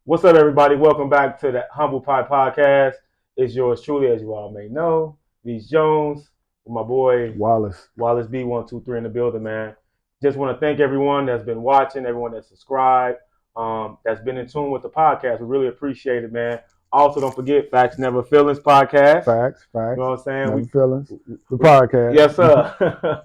What's up, everybody? Welcome back to the Humble Pie Podcast. It's yours truly, as you all may know, Beach Jones, with my boy Wallace B123 in the building, man. Just want to thank everyone that's been watching, everyone that's subscribed, that's been in tune with the podcast. We really appreciate it, man. Also, don't forget Facts Never Feelings podcast. Facts. You know what I'm saying? Never Feelings. The podcast. Yes, sir.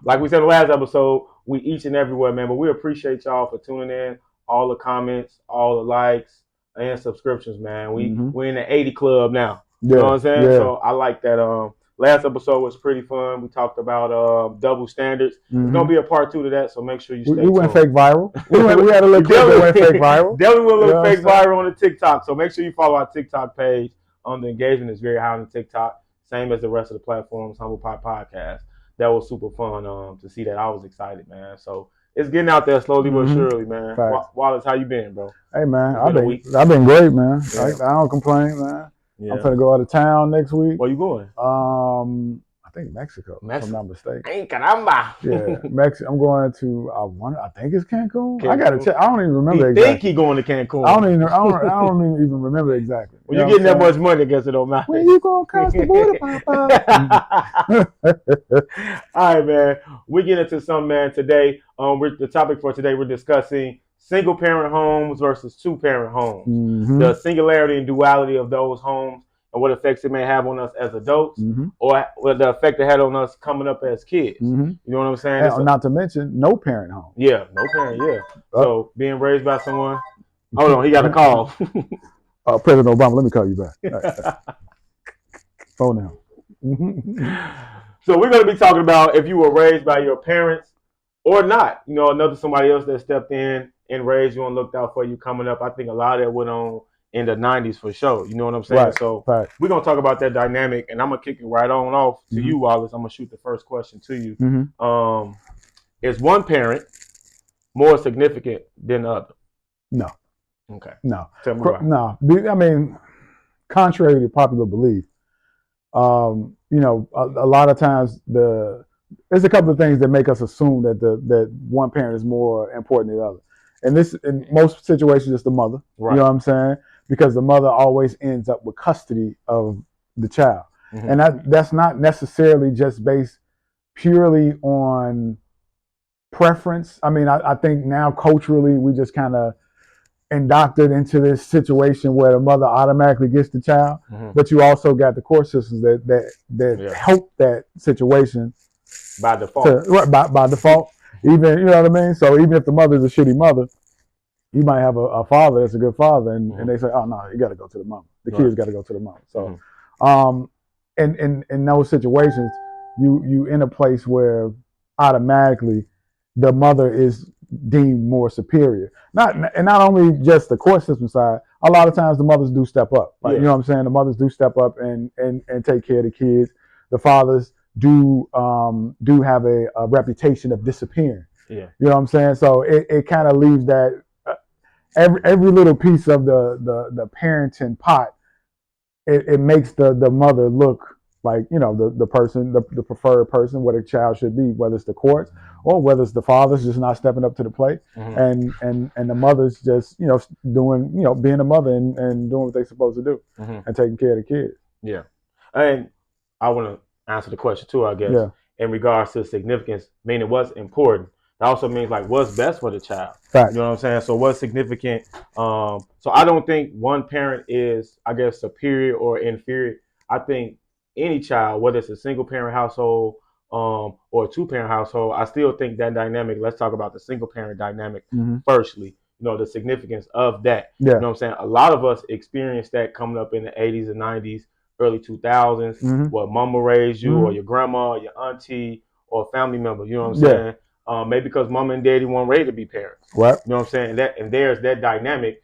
Like we said in the last episode, we each and everywhere, man. But we appreciate y'all for tuning in. All the comments, all the likes, and subscriptions, man. We're in the 80 club now. You know what I'm saying? Yeah. So I like that. Last episode was pretty fun. We talked about double standards. There's gonna be a part 2 to that, so make sure you stay tuned. We went fake viral. We had a little clip that went fake viral. Definitely went a little fake viral on the TikTok. So make sure you follow our TikTok page. The engagement is very high on TikTok, same as the rest of the platforms. Humble Pie Podcast. That was super fun to see that. I was excited, man. So it's getting out there slowly but surely, man. Wallace, how you been, bro? Hey, man, I've been great, man. Yeah. I don't complain, man. Yeah. I'm finna go out of town next week. Where you going? I think Mexico. If I'm not mistaken. Ay, caramba. Yeah, Mexico. I'm going to. I think it's Cancun. I gotta check. I don't even remember exactly. Think he going to Cancun? I don't even remember exactly. When you getting that much money, I guess it don't matter. When you gonna cross the border, Papa? All right, man. We get into something, man. Today, the topic for today, we're discussing single parent homes versus 2-parent homes. Mm-hmm. The singularity and duality of those homes, and what effects it may have on us as adults, or what the effect it had on us coming up as kids. You know what I'm saying? And not to mention, no parent home. Yeah, no parent, yeah. So being raised by someone. Hold on, he got a call. President Obama, let me call you back. Phone now. So we're going to be talking about if you were raised by your parents or not. You know, somebody else that stepped in and raised you and looked out for you coming up. I think a lot of that went on in the 90s for sure. You know what I'm saying? Right, so we're going to talk about that dynamic, and I'm going to kick it right on off to you, Wallace. I'm going to shoot the first question to you. Is one parent more significant than the other? No. Okay. No. Tell me why. No. I mean, contrary to popular belief, you know, a lot of times there's a couple of things that make us assume that one parent is more important than the other. And this, in most situations, it's the mother. Right. You know what I'm saying? Because the mother always ends up with custody of the child. And that's not necessarily just based purely on preference. I mean, I think now culturally we just kind of indoctrinated into this situation where the mother automatically gets the child, but you also got the court systems that help that situation by default. By default, even, you know what I mean. So even if the mother's a shitty mother, you might have a father that's a good father, and they say, oh no, you got to go to the mom. The kids got to go to the mom. So, in those situations, you in a place where automatically the mother is deemed more superior. Not only just the court system side. A lot of times the mothers do step up. Right? You know what I'm saying? The mothers do step up and take care of the kids. The fathers do have a reputation of disappearing. Yeah. You know what I'm saying? So it kind of leaves that every little piece of the parenting pot. It makes the mother look like, you know, the person, the preferred person, what a child should be, whether it's the courts or whether it's the fathers just not stepping up to the plate, and the mothers just, you know, doing, you know, being a mother and doing what they're supposed to do and taking care of the kids. Yeah, and I want to answer the question too, I guess, in regards to significance, meaning what's important. That also means like what's best for the child. Right. You know what I'm saying? So what's significant? So I don't think one parent is, I guess, superior or inferior. I think any child, whether it's a single parent household or a 2-parent household, I still think that dynamic. Let's talk about the single parent dynamic firstly. You know, the significance of that. Yeah. You know what I'm saying? A lot of us experienced that coming up in the 80s and 90s, early 2000s, where mama raised you or your grandma or your auntie or a family member. You know what I'm saying? Maybe because mama and daddy weren't ready to be parents. Right. You know what I'm saying? And there's that dynamic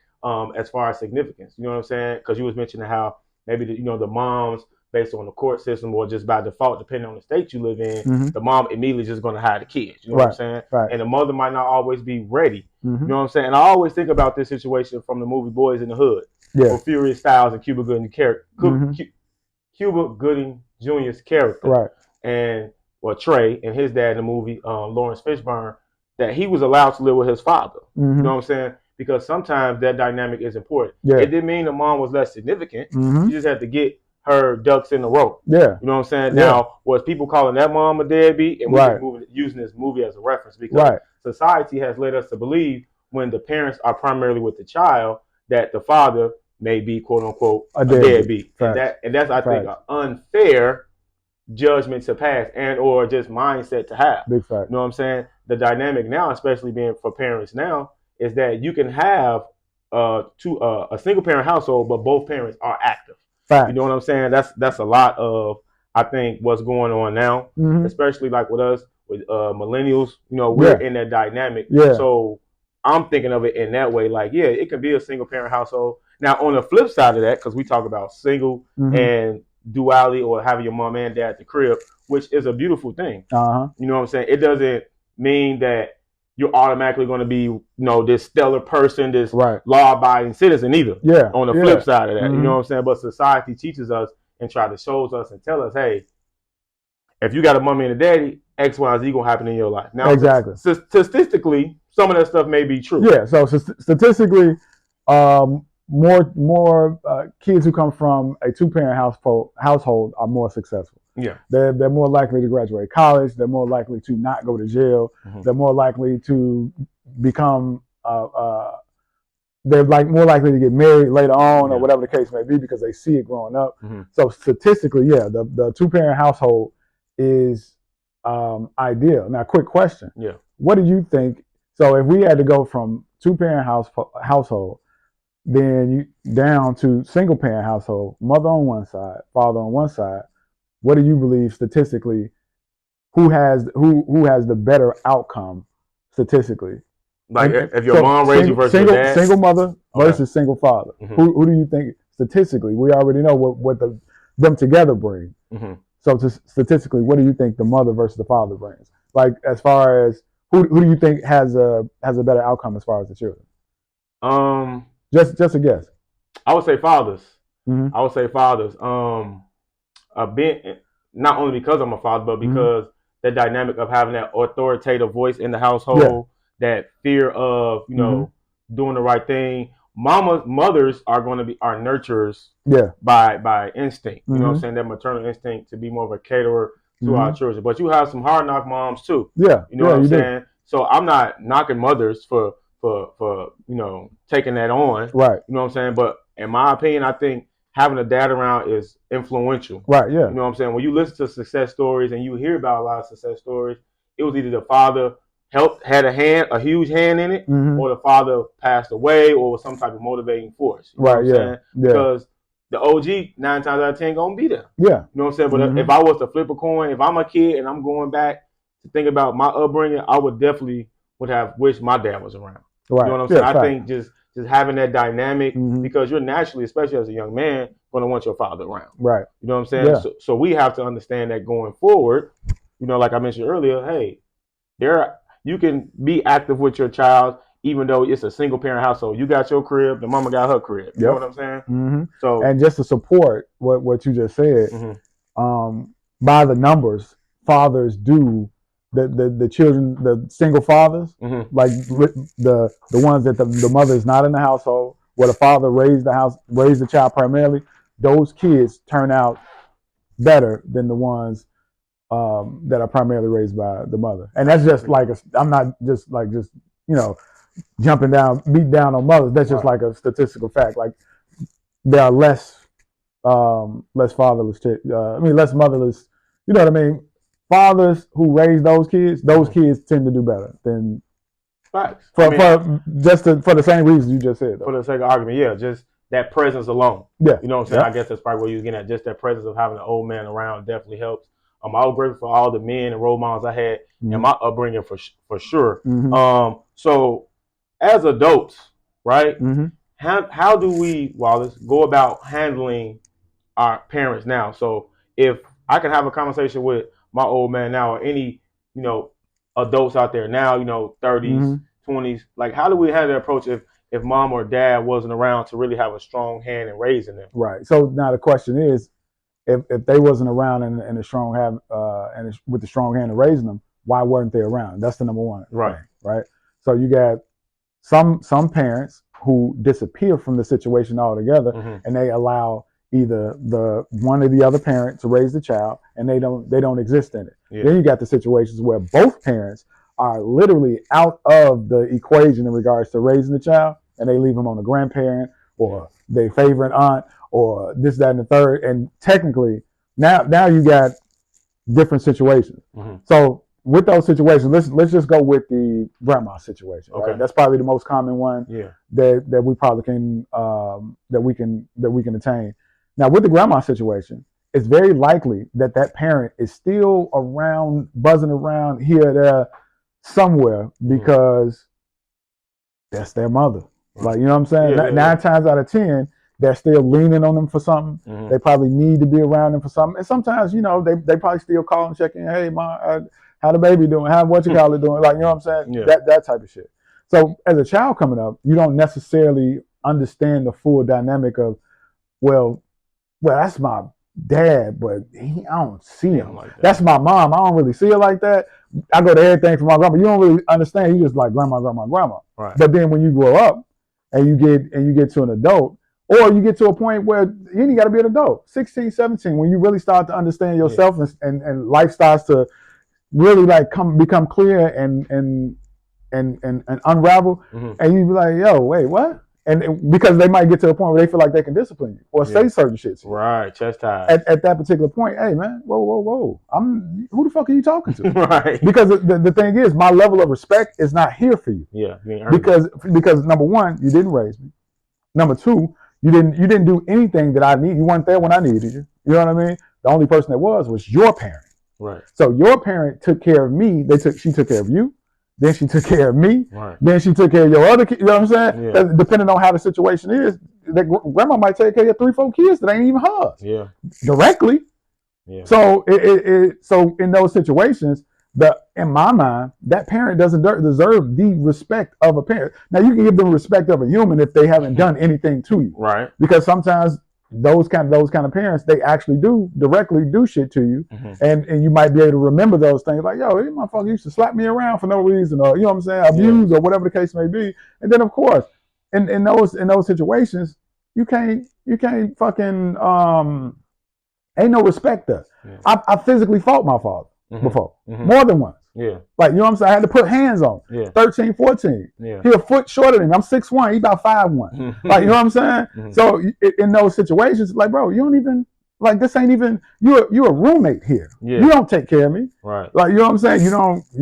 as far as significance. You know what I'm saying? Because you was mentioning how maybe the moms, based on the court system or just by default, depending on the state you live in, the mom immediately just going to hide the kids. You know what I'm saying? Right. And the mother might not always be ready. You know what I'm saying? And I always think about this situation from the movie Boys in the Hood, or Furious Styles and Cuba Gooding Cuba Gooding Jr.'s character. Right. And Trey and his dad in the movie, Lawrence Fishburne, that he was allowed to live with his father. You know what I'm saying? because sometimes that dynamic is important. Yeah. It didn't mean the mom was less significant. Mm-hmm. She just had to get her ducks in a row. Yeah. You know what I'm saying? Yeah. Now, was people calling that mom a deadbeat, and we Right. just using this movie as a reference because society has led us to believe when the parents are primarily with the child that the father may be quote unquote a deadbeat. And that's I think an unfair judgment to pass and or just mindset to have. Big fact. You know what I'm saying? The dynamic now, especially being for parents now, is that you can have a single parent household, but both parents are active. Facts. You know what I'm saying? That's a lot of I think what's going on now, especially like with us with millennials. You know, we're in that dynamic. Yeah. So I'm thinking of it in that way. Like, yeah, it can be a single parent household. Now, on the flip side of that, because we talk about single and duality or having your mom and dad at the crib, which is a beautiful thing. You know what I'm saying? It doesn't mean that you're automatically going to be, this stellar person, this law-abiding citizen either. Yeah. On the flip side of that, you know what I'm saying? But society teaches us and try to shows us and tell us, hey, if you got a mommy and a daddy, X, Y, Z gonna happen in your life. Now, statistically, some of that stuff may be true. Yeah. So statistically, more kids who come from a two-parent household are more successful. Yeah, they're more likely to graduate college. They're more likely to not go to jail. They're more likely to become. They're more likely to get married later on or whatever the case may be because they see it growing up. So statistically, the two-parent household is ideal. Now, quick question. Yeah. What do you think? So if we had to go from two-parent household, then down to single-parent household, mother on one side, father on one side, what do you believe statistically? Who has the better outcome statistically? Like if your mom raised you versus your dad? Single mother versus single father. Who do you think statistically? We already know what them together bring. So statistically, what do you think the mother versus the father brings? Like as far as who do you think has a better outcome as far as the children? Just a guess. I would say fathers. I would say fathers. Not only because I'm a father, but because the dynamic of having that authoritative voice in the household, that fear of doing the right thing. Mothers are going to be our nurturers by instinct. You know what I'm saying? That maternal instinct to be more of a caterer to our children. But you have some hard knock moms too. Yeah. You know what I'm saying? So I'm not knocking mothers for taking that on. Right. You know what I'm saying? But in my opinion, I think having a dad around is influential. Right, yeah. You know what I'm saying? When you listen to success stories and you hear about a lot of success stories, it was either the father had a huge hand in it, or the father passed away, or was some type of motivating force. You know what I'm saying? Because the OG 9 times out of 10 gonna be there. Yeah. You know what I'm saying? But if I was to flip a coin, if I'm a kid and I'm going back to think about my upbringing, I would definitely have wished my dad was around. Right. You know what I'm saying? I think just having that dynamic, because you're naturally, especially as a young man, going to want your father around. Right. You know what I'm saying? Yeah. So we have to understand that going forward, like I mentioned earlier, hey, you can be active with your child, even though it's a single parent household. You got your crib, the mama got her crib. You know what I'm saying? So, and just to support what you just said, by the numbers, fathers do the children, the single fathers, like the ones that the mother is not in the household, where the father raised the child primarily, those kids turn out better than the ones that are primarily raised by the mother. And that's just like I'm not just jumping down, beat down on mothers. That's just like a statistical fact. Like there are less fatherless, less motherless. You know what I mean? Fathers who raise those kids tend to do better than facts. For the same reasons you just said. Though. For the sake of argument, just that presence alone. Yeah. You know what I'm saying? I guess that's probably what you're getting at. Just that presence of having an old man around definitely helps. I was grateful for all the men and role models I had in my upbringing for sure. So as adults, right? How do we, Wallace, go about handling our parents now? So if I can have a conversation with my old man now, or any adults out there now, 30s, 20s, like how do we have that approach if mom or dad wasn't around to really have a strong hand in raising them? Right. So now the question is, if they wasn't around and a strong hand with the strong hand in raising them, why weren't they around? That's the number one. Right. Thing, right. So you got some parents who disappear from the situation altogether, and they allow either the one or the other parent to raise the child, and they don't exist in it. Then you got the situations where both parents are literally out of the equation in regards to raising the child, and they leave them on a grandparent or their favorite aunt or this, that, and the third. And technically, now you got different situations. So with those situations, let's just go with the grandma situation. Okay. Right? That's probably the most common one. That we probably can that we can attain. Now with the grandma situation, it's very likely that parent is still around, buzzing around here, there, somewhere, because that's their mother. Like, you know what I'm saying? 9 times out of 10, they're still leaning on them for something. They probably need to be around them for something. And sometimes, they probably still call and check in. Hey, ma, how the baby doing? How what you call it doing? Like, you know what I'm saying? That type of shit. So as a child coming up, you don't necessarily understand the full dynamic of, well, that's my dad, but I don't see him. Like that. That's my mom. I don't really see her like that. I go to everything for my grandma. You don't really understand. You just like grandma. Right. But then when you grow up and you get to an adult, or you get to a point where you ain't got to be an adult, 16, 17, when you really start to understand yourself, and life starts to really like become clear and unravel, and you be like, yo, wait, what? And because they might get to a point where they feel like they can discipline you or say certain shit to you. Right, chastise. At that particular point, hey man, whoa, who the fuck are you talking to? Right. Because the thing is, my level of respect is not here for you. Yeah. Because number one, you didn't raise me. Number two, you didn't do anything that I need. You weren't there when I needed you. You know what I mean? The only person that was your parent. Right. So your parent took care of me. She took care of you. Then she took care of me. Right. Then she took care of your other kids. You know what I'm saying? Yeah. Depending on how the situation is, that grandma might take care of 3-4 kids that ain't even hers. Yeah. Directly. Yeah. So so in those situations, in my mind, that parent doesn't deserve the respect of a parent. Now you can give them respect of a human if they haven't done anything to you. Right. Because sometimes those kind of parents, they actually do directly do shit to you, and you might be able to remember those things, like, yo, this motherfucker used to slap me around for no reason, or you know what I'm saying, abuse, or whatever the case may be. And then of course, in those situations, you can't fucking ain't no respect there. I physically fought my father before, more than once. Yeah. Like, you know what I'm saying? I had to put hands on him. 13, 14. Yeah. He a foot shorter than me. I'm 6'1". He about 5'1". Like, you know what I'm saying? So in those situations, like, bro, you don't even, like, this ain't even, you a roommate here. Yeah. You don't take care of me. Right. Like, you know what I'm saying? You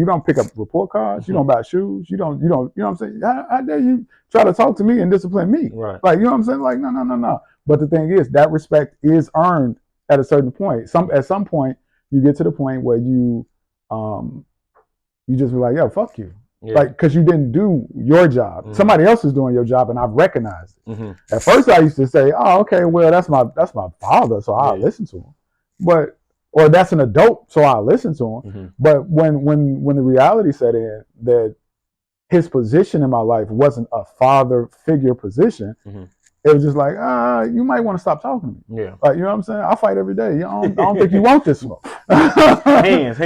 don't pick up report cards. You don't buy shoes. You know what I'm saying? How dare you try to talk to me and discipline me? Right. Like, you know what I'm saying? Like, no. But the thing is, that respect is earned at a certain point. At some point, you get to the point where you just be like, yo, fuck you. Yeah. Like, because you didn't do your job. Somebody else is doing your job, and I've recognized it. At first, I used to say, oh, okay, well, that's my father, so I'll listen to him. Or that's an adult, so I'll listen to him. But when the reality set in that his position in my life wasn't a father figure position, it was just like, you might want to stop talking to me. Yeah. Like, you know what I'm saying? I fight every day. I don't think you want this smoke. hands.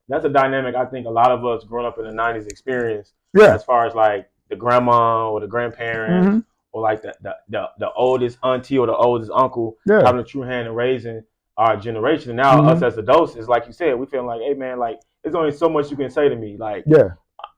That's a dynamic I think a lot of us growing up in the 90s experience. Yeah. As far as like the grandma or the grandparents or like the oldest auntie or the oldest uncle having a true hand in raising our generation. And now us as adults, is like you said, we feel like, hey man, like there's only so much you can say to me. Like,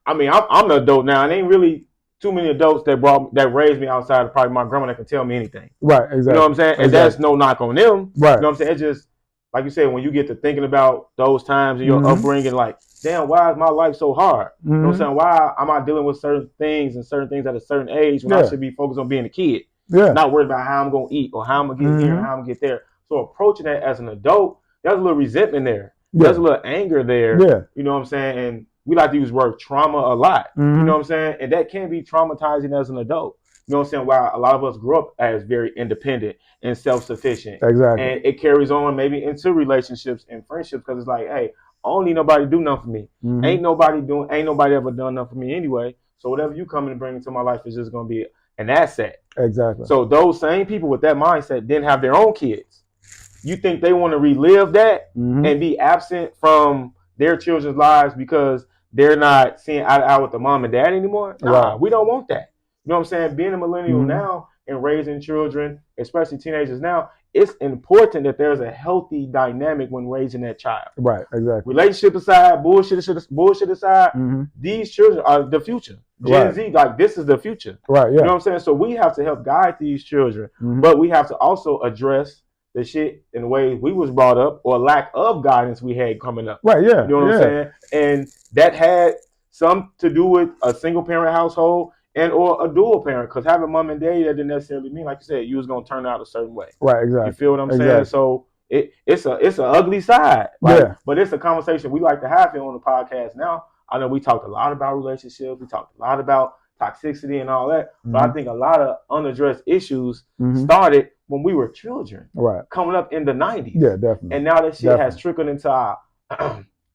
I mean, I'm an adult now, and ain't really too many adults that raised me outside of probably my grandma that can tell me anything. Right, exactly. You know what I'm saying? And that's no knock on them. Right. You know what I'm saying? It's just, like you said, when you get to thinking about those times in your upbringing, like, damn, why is my life so hard? You know what I'm saying? Why am I dealing with certain things at a certain age when I should be focused on being a kid? Yeah. Not worried about how I'm going to eat or how I'm going to get here or how I'm going to get there. So approaching that as an adult, there's a little resentment there. Yeah. There's a little anger there. Yeah. You know what I'm saying? And we like to use the word trauma a lot. You know what I'm saying? And that can be traumatizing as an adult. You know what I'm saying? Why a lot of us grew up as very independent and self-sufficient. Exactly. And it carries on maybe into relationships and friendships, because it's like, hey, I don't need nobody to do nothing for me. Ain't nobody ever done nothing for me anyway. So whatever you come and bring into my life is just going to be an asset. Exactly. So those same people with that mindset then have their own kids. You think they want to relive that and be absent from their children's lives because they're not seeing eye to eye with the mom and dad anymore. Nah, Right. we don't want that. You know what I'm saying? Being a millennial Mhm. now and raising children, especially teenagers now, it's important that there's a healthy dynamic when raising that child. Right, exactly. Relationship aside, bullshit aside, Mhm. these children are the future. Gen Right. Z, like this is the future. Right, You know yeah. what I'm saying? So we have to help guide these children, Mhm. but we have to also address the shit in the way we was brought up or lack of guidance we had coming up. Right, yeah. You know what I'm saying? And that had some to do with a single parent household and or a dual parent, because having mom and dad, that didn't necessarily mean, like you said, you was gonna turn out a certain way. Right, exactly. You feel what I'm saying? Exactly. So it's an ugly side. Like, Yeah. but it's a conversation we like to have here on the podcast now. I know we talked a lot about relationships, we talked a lot about toxicity and all that, but I think a lot of unaddressed issues started when we were children, Right. coming up in the 90s. Yeah, definitely. And now that shit has trickled into our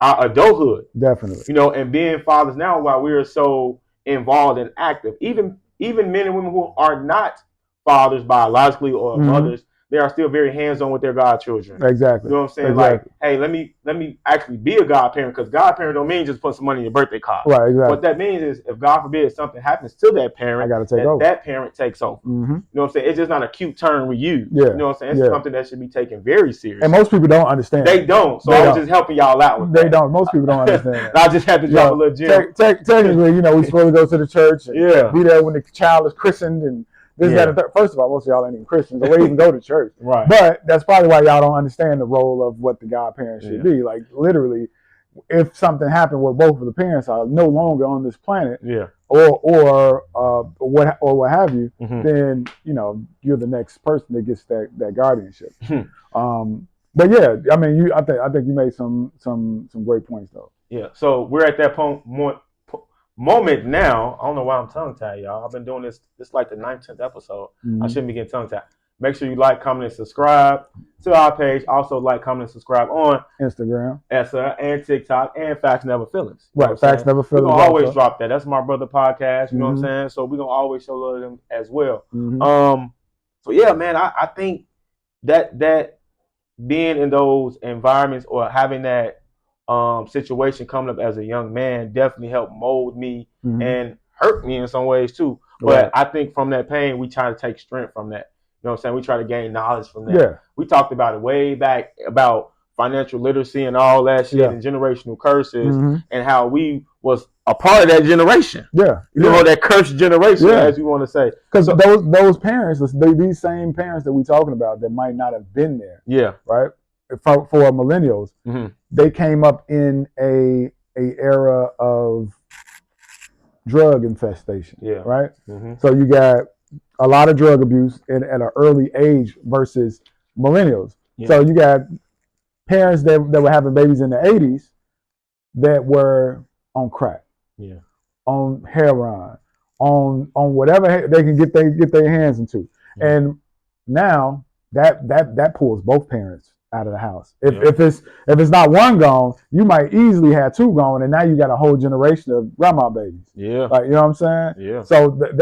adulthood. Definitely. You know, and being fathers now, while we're so involved and active, even men and women who are not fathers biologically or mothers, they are still very hands-on with their godchildren. Exactly. You know what I'm saying? Exactly. Like, hey, let me actually be a godparent, because godparent don't mean just put some money in your birthday card. Right, exactly. What that means is, if God forbid something happens to that parent, I gotta take over. that parent takes over. You know what I'm saying? It's just not a cute turn with you. Yeah. You know what I'm saying? It's something that should be taken very seriously. And most people don't understand. They don't. So I was just helping y'all out with They that. don't. Most people don't understand that. I just had to drop a little gem. Technically, you know, we're supposed to go to the church and be there when the child is christened and this, that, and third. First of all, most of y'all ain't even Christians, so we even go to church. Right. But that's probably why y'all don't understand the role of what the godparents should be. Like, literally, if something happened where both of the parents are no longer on this planet, or what have you, then, you know, you're the next person that gets that guardianship. But yeah, I mean, I think you made some great points though. Yeah. So we're at that moment now. I don't know why I'm tongue tied, y'all. I've been doing this. This is like the 10th episode. I shouldn't be getting tongue tied. Make sure you like, comment, and subscribe to our page. Also, like, comment, and subscribe on Instagram, and TikTok, and Facts Never Feelings. Right, Facts Never Feelings. We're gonna always drop that. That's my brother podcast. You know what I'm saying? So we're gonna always show love to them as well. So yeah, man, I think that being in those environments or having that situation coming up as a young man definitely helped mold me and hurt me in some ways too. But I think from that pain, we try to take strength from that. You know what I'm saying? We try to gain knowledge from that. Yeah. We talked about it way back about financial literacy and all that shit and generational curses and how we was a part of that generation. Yeah. You know, that cursed generation, as you want to say. Because those parents, these same parents that we're talking about that might not have been there. Yeah. Right? For millennials, they came up in a era of drug infestation. Yeah. Right? So you got a lot of drug abuse at an early age versus millennials. Yeah. So you got parents that were having babies in the 80s that were on crack, on heroin, on whatever they can get their hands into. And now that pulls both parents out of the house. If it's not one gone, you might easily have two gone, and now you got a whole generation of grandma babies. Yeah, like, you know what I'm saying? Yeah. So with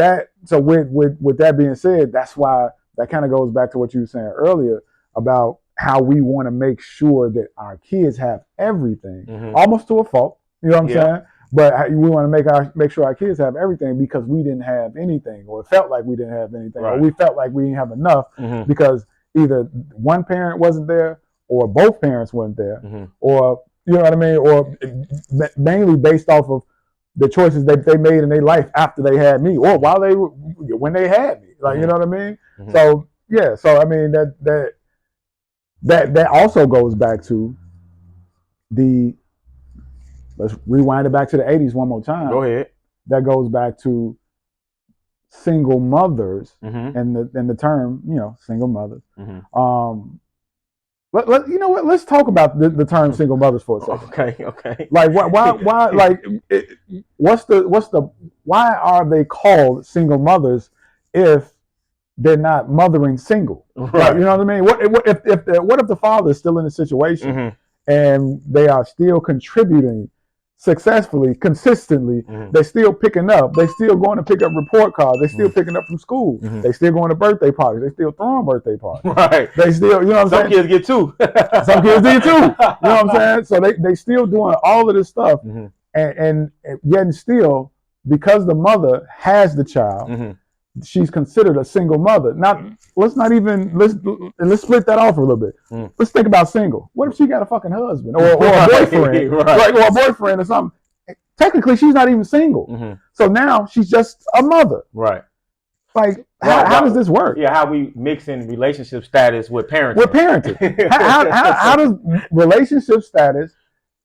that being said, that's why that kind of goes back to what you were saying earlier about how we want to make sure that our kids have everything, almost to a fault. You know what I'm saying? But we want to make sure our kids have everything because we didn't have anything, or it felt like we didn't have anything, or we felt like we didn't have enough because either one parent wasn't there or both parents weren't there, or, you know what I mean, or mainly based off of the choices that they made in their life after they had me, or when they had me, like, you know what I mean? So yeah, so I mean that also goes back to let's rewind it back to the 80s one more time. Go ahead. That goes back to single mothers and the term, you know, single mothers. You know what? Let's talk about the term single mothers for a second. Okay. Like why like why are they called single mothers if they're not mothering single? Right. Like, you know what I mean? What if the father is still in the situation and they are still contributing successfully, consistently, they're still picking up, they still going to pick up report cards, they still picking up from school, they still going to birthday parties, they still throwing birthday parties. Right. They still, you know what I'm saying? Some kids get two. Some kids do too. You know what I'm saying? So they still doing all of this stuff and yet and still, because the mother has the child, she's considered a single mother. Now, let's split that off a little bit. Let's think about single. What if she got a fucking husband or a boyfriend, right, or a boyfriend or something? Technically, she's not even single. So now she's just a mother. Right. Like, how does this work? Yeah, how we mix in relationship status with parenting. With parenting. how does relationship status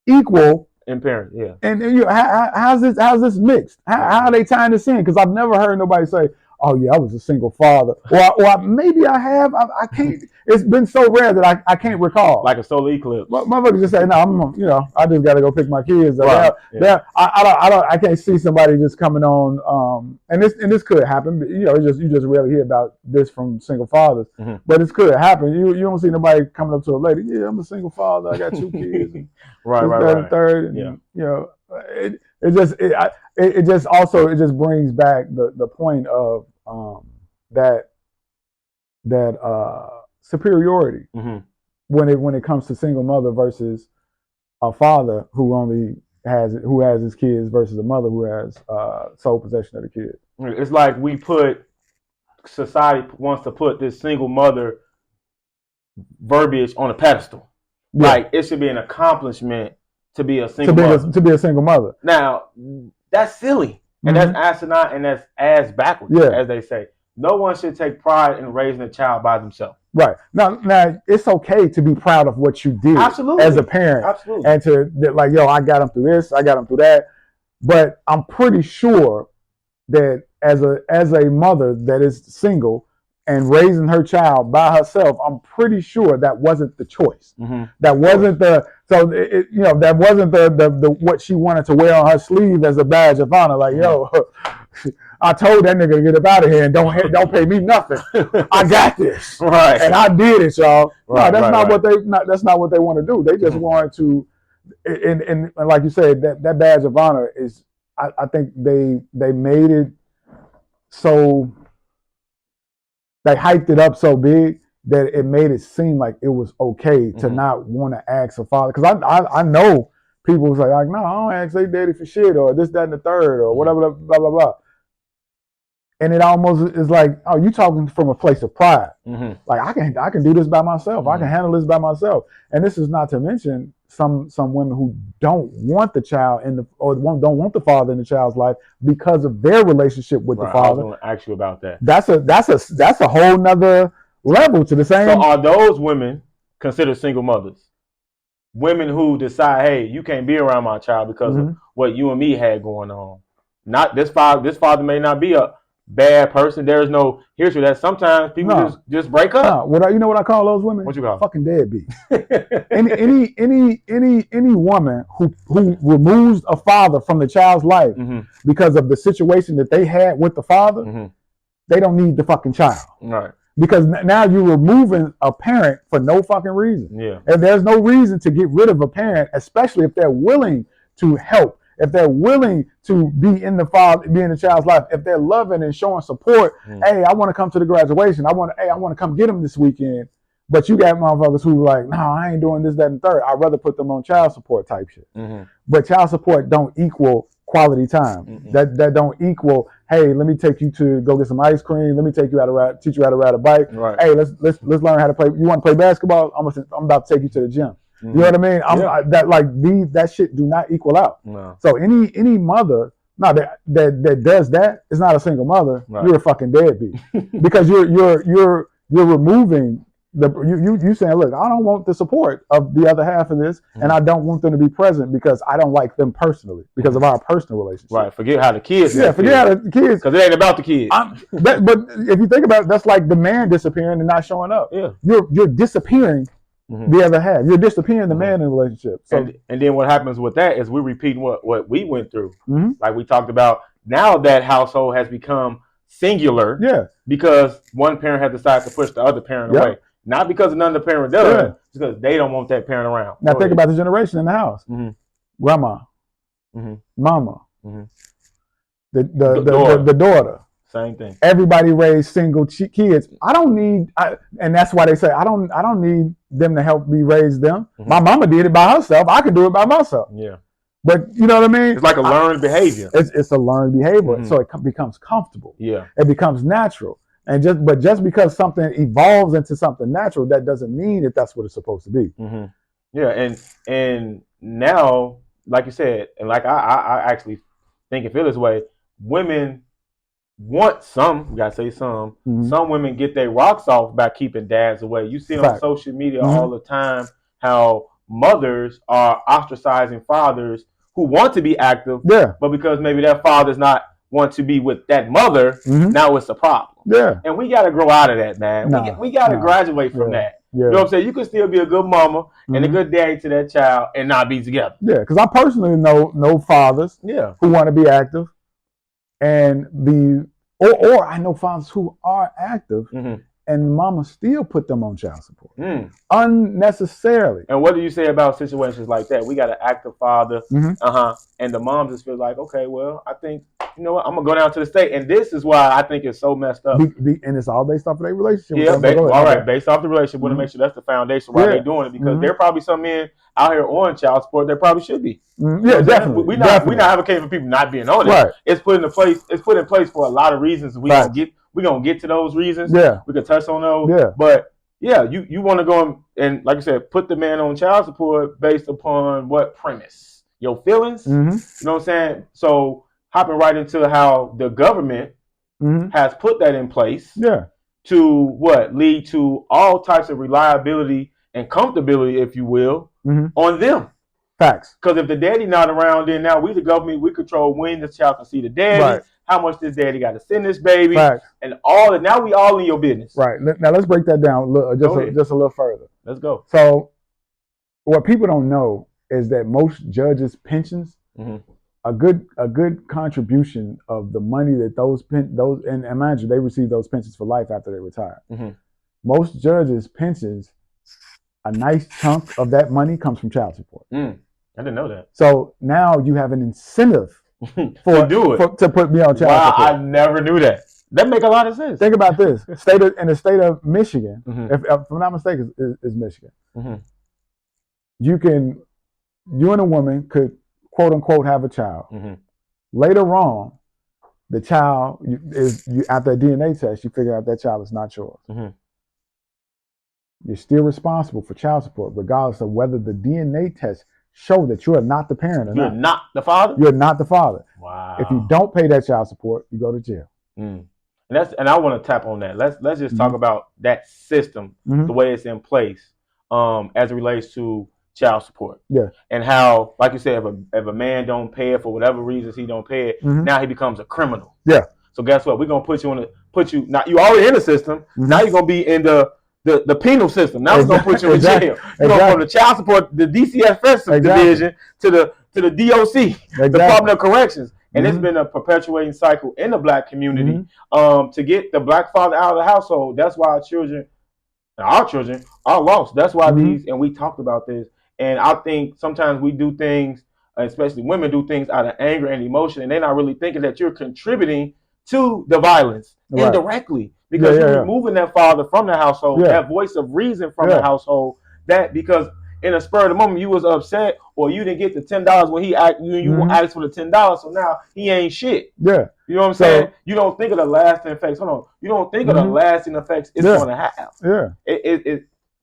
equal in parent? Yeah. And how's this mixed? How are they tying this in? Because I've never heard nobody say, "Oh yeah, I was a single father," or maybe I have. I can't. It's been so rare that I can't recall. Like a solar eclipse. Motherfuckers just say, "No, I just got to go pick my kids." Right. Yeah. I can't see somebody just coming on. And this could happen. But, you just rarely hear about this from single fathers. But it could happen. You don't see nobody coming up to a lady. Yeah, I'm a single father. I got 2 kids. right. Third. And, it just brings back the point of that superiority when it comes to single mother versus a father who has his kids versus a mother who has sole possession of the kid. It's like society wants to put this single mother verbiage on a pedestal. Yeah. Like it should be an accomplishment to be a single mother. To be a single mother. Now, that's silly. And that's asinine and that's ass backwards, as they say. No one should take pride in raising a child by themselves. Right. Now it's okay to be proud of what you did as a parent. Absolutely. And to like, I got them through this, I got them through that. But I'm pretty sure that as a mother that is single and raising her child by herself, I'm pretty sure that wasn't the choice. That wasn't that wasn't the what she wanted to wear on her sleeve as a badge of honor. Like, I told that nigga to get up out of here and don't pay me nothing. I got this, right? And I did it, y'all. Right, no, that's not what they want to do. They just want to, and like you said, that badge of honor is. I think they made it so. They hyped it up so big that it made it seem like it was okay to not want to ask a father. Because I know people who say like, no, I don't ask their daddy for shit or this, that, and the third or whatever, blah, blah, blah. And it almost is like, oh, you talking from a place of pride. Like I can do this by myself. I can handle this by myself. And this is not to mention some women who don't want the child don't want the father in the child's life because of their relationship with the father. I was going to ask you about that. That's a whole nother level to the same. So are those women considered single mothers? Women who decide, hey, you can't be around my child because of what you and me had going on. Not this father. This father may not be a bad person. There is no history that sometimes people just break up. You know what I call those women? What you call them? Fucking deadbeats. any woman who removes a father from the child's life because of the situation that they had with the father, they don't need the fucking child. Right. Because now you're removing a parent for no fucking reason. Yeah. And there's no reason to get rid of a parent, especially if they're willing to help. If they're willing to be in the child's life, if they're loving and showing support, hey, I want to come to the graduation. I want to come get them this weekend. But you got motherfuckers who are like, no, I ain't doing this, that, and third. I'd rather put them on child support type shit. But child support don't equal quality time. That don't equal, hey, let me take you to go get some ice cream. Let me take you teach you how to ride a bike. Right. Hey, let's learn how to play. You want to play basketball? I'm about to take you to the gym. You know what I mean? That shit do not equal out. No. So any mother that does that is not a single mother. Right. You're a fucking deadbeat because you're removing you saying, look, I don't want the support of the other half of this, and I don't want them to be present because I don't like them personally because of our personal relationship. Right. Forget how the kids. Forget how the kids. Because it ain't about the kids. But if you think about it, that's like the man disappearing and not showing up. Yeah. You're disappearing. The other half, you're disappearing the man in the relationship. So, and then what happens with that is we repeat what we went through. Like we talked about. Now that household has become singular. Yeah. Because one parent has decided to push the other parent away, not because another parent does, just because they don't want that parent around. Now think about the generation in the house: grandma, mama, the daughter. Same thing. Everybody raised single kids. And that's why they say I don't need them to help me raise them. My mama did it by herself. I can do it by myself. Yeah. But you know what I mean? It's like a learned behavior. It's a learned behavior, so it becomes comfortable. Yeah, it becomes natural. And just because something evolves into something natural, that doesn't mean that that's what it's supposed to be. Yeah, and now, like you said, and like I actually think and feel this way, women want some, you gotta say some women get their rocks off by keeping dads away. You see on social media all the time how mothers are ostracizing fathers who want to be active, but because maybe their father's not want to be with that mother, now it's a problem. And we gotta grow out of that, man. We gotta graduate from that. You know what I'm saying? You can still be a good mama and a good daddy to that child and not be together. Yeah, because I personally know fathers who want to be active, and or I know fathers who are active, and mama still put them on child support unnecessarily. And what do you say about situations like that? We got an active father, and the mom just feels like, okay, well, I think, you know what, I'm gonna go down to the state, and this is why I think it's so messed up. And it's all based off of their relationship. Yeah, based off the relationship. Want to make sure that's the foundation why they're doing it, because there are probably some men out here on child support that probably should be. Yeah, definitely. We're not advocating for people not being on it. Right. It's put in place. It's put in place for a lot of reasons. We're gonna get to those reasons. Yeah. We can touch on those. Yeah. But yeah, you want to go and like I said, put the man on child support based upon what premise? Your feelings? You know what I'm saying? So hopping right into how the government has put that in place. Yeah. To what? Lead to all types of reliability and comfortability, if you will, on them. Facts. Because if the daddy not around, then now we the government, we control when the child can see the daddy, how much this daddy got to send this baby, and all that. Now we all in your business. Right. Now let's break that down just a little further. Let's go. So what people don't know is that most judges' pensions, a good contribution of the money that those and imagine they receive those pensions for life after they retire. Most judges' pensions, a nice chunk of that money comes from child support. I didn't know that. So now you have an incentive to do it, to put me on child support. I never knew that. That make a lot of sense. Think about this: in the state of Michigan, if I'm not mistaken, is Michigan. You and a woman could quote unquote have a child. Later on, the child after a DNA test, you figure out that child is not yours. You're still responsible for child support, regardless of whether the DNA test show that you are not the parent or not. You're not the father? You're not the father. Wow. If you don't pay that child support, you go to jail. And I want to tap on that. Let's just talk about that system, the way it's in place, as it relates to child support. Yeah. And how, like you said, if a man don't pay it for whatever reasons he don't pay it, now he becomes a criminal. Yeah. So guess what? We're gonna put you now. You already in the system. Now you're gonna be in the penal system. Now we're gonna put you in jail. You're gonna go from the child support, the DCFS division to the DOC, Department of Corrections. And it's been a perpetuating cycle in the black community to get the black father out of the household. That's why our children are lost. That's why and we talked about this. And I think sometimes we do things, especially women do things out of anger and emotion, and they're not really thinking that you're contributing to the violence indirectly, because you're removing that father from the household, that voice of reason from the household. That because in a spur of the moment you was upset, or you didn't get the $10 when you asked for the $10, so now he ain't shit. Yeah, you know what I'm saying? You don't think of the lasting effects. Hold on, you don't think of the lasting effects it's going to have. Yeah,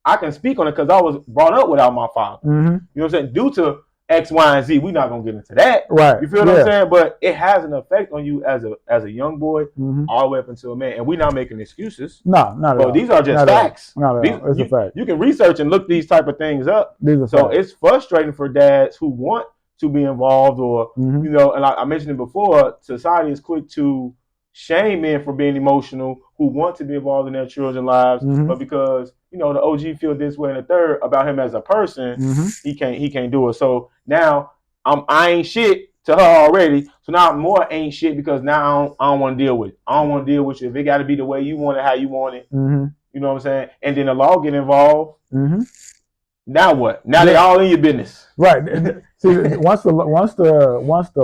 I can speak on it because I was brought up without my father. You know what I'm saying? Due to X, Y, and Z, we're not gonna get into that. Right. You feel what I'm saying? But it has an effect on you as a young boy, all the way up until a man. And we're not making excuses. No, not at all. These are just facts. Not at all. It's a fact. You can research and look these type of things up. So it's frustrating for dads who want to be involved, or you know, and I mentioned it before, society is quick to shame men for being emotional who want to be involved in their children's lives, but because you know the OG feel this way and the third about him as a person, he can't do it. So now I ain't shit to her already. So now I'm more ain't shit because now I don't want to deal with it. I don't want to deal with you if it got to be the way you want it, how you want it. You know what I'm saying? And then the law get involved. Now what? Now they all in your business. Right. See, once the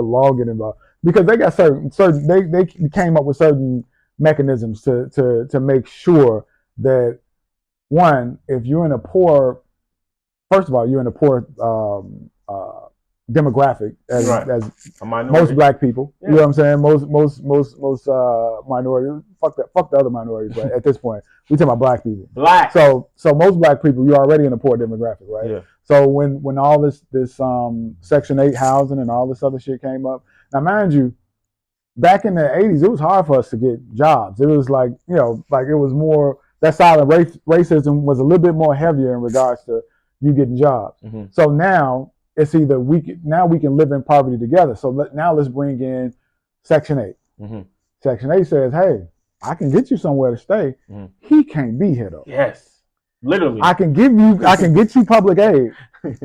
law get involved, because they got certain they came up with certain mechanisms to make sure that, one, if you're in a poor, first of all, you're in a poor demographic as a minority. most black people. You know what I'm saying? Most minorities. Fuck the other minorities. But at this point, we talking about black people. Black. So most black people, you're already in a poor demographic, right? Yeah. So when all this Section 8 housing and all this other shit came up, now mind you, back in the 80s, it was hard for us to get jobs. It was like, you know, like it was more, that silent racism was a little bit more heavier in regards to you getting jobs. Mm-hmm. So now it's either we can live in poverty together. So now let's bring in Section 8. Mm-hmm. Section 8 says, hey, I can get you somewhere to stay. Mm-hmm. He can't be here though. Yes, literally. I can get you public aid,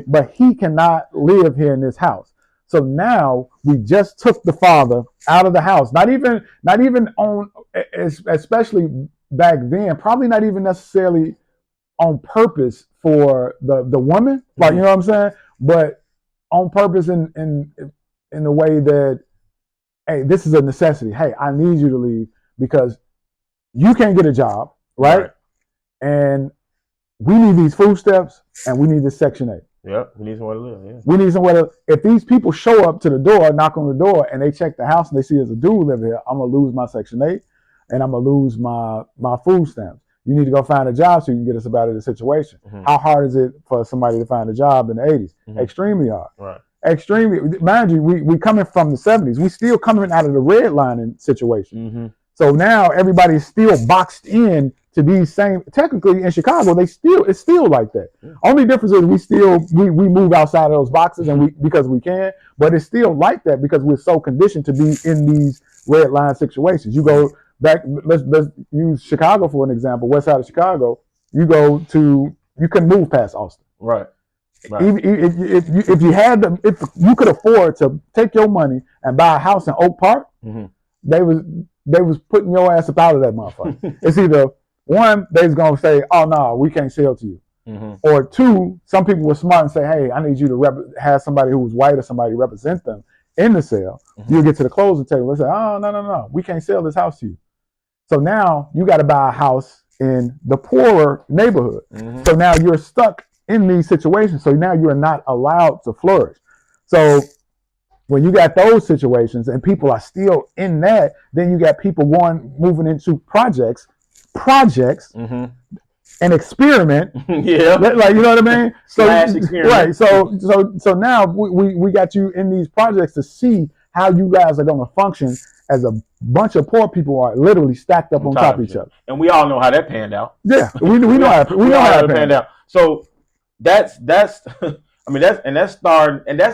but he cannot live here in this house. So now we just took the father out of the house. Not even on, especially back then, probably not even necessarily on purpose for the woman, like, you know what I'm saying? But on purpose in the way that, hey, this is a necessity. Hey, I need you to leave because you can't get a job, right? And we need these food stamps and we need this Section 8. Yep, we need somewhere to live. Yeah. We need somewhere to. If these people show up to the door, knock on the door, and they check the house and they see there's a dude living here, I'm gonna lose my Section 8, and I'm gonna lose my food stamps. You need to go find a job so you can get us out of the situation. Mm-hmm. How hard is it for somebody to find a job in the 80s? Mm-hmm. Extremely hard. Right. Extremely. Mind you, we coming from the 70s. We still coming out of the redlining situation. Mm-hmm. So now everybody's still boxed in to these same. Technically in Chicago, it's still like that. Yeah. Only difference is we move outside of those boxes and because we can, but it's still like that because we're so conditioned to be in these red line situations. You go back. Let's use Chicago for an example. West side of Chicago, you couldn't move past Austin. Right. If you could afford to take your money and buy a house in Oak Park, mm-hmm. they was putting your ass up out of that motherfucker. It's either one, they's gonna say, "Oh no, we can't sell to you," mm-hmm. or two, some people were smart and say, "Hey, I need you to have somebody who was white or somebody represent them in the sale." Mm-hmm. You'll get to the closing table and say, "Oh no, we can't sell this house to you." So now you got to buy a house in the poorer neighborhood. Mm-hmm. So now you're stuck in these situations. So now you are not allowed to flourish. So when you got those situations and people are still in that, then you got people moving into projects, mm-hmm. and experiment. Yeah. Like, you know what I mean? So, right. So now we got you in these projects to see how you guys are going to function as a bunch of poor people are literally stacked up on top of each other. And we all know how that panned out. Yeah. We know how that panned out. So that's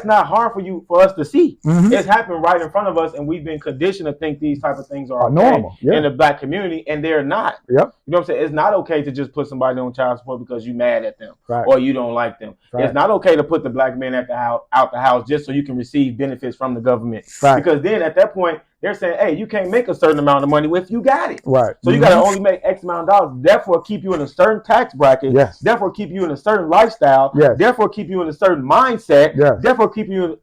not hard for us to see. Mm-hmm. It's happened right in front of us, and we've been conditioned to think these type of things are okay normal in the black community, and they're not. Yep. You know what I'm saying? It's not okay to just put somebody on child support because you're mad at them or you don't like them. Right. It's not okay to put the black man out the house just so you can receive benefits from the government. Right. Because then at that point they're saying, hey, you can't make a certain amount of money if you got it. Right. So you got to only make X amount of dollars. Therefore, keep you in a certain tax bracket. Yes. Therefore, keep you in a certain lifestyle. Yes. Therefore, keep you in a certain mindset. Yes. Therefore, keep you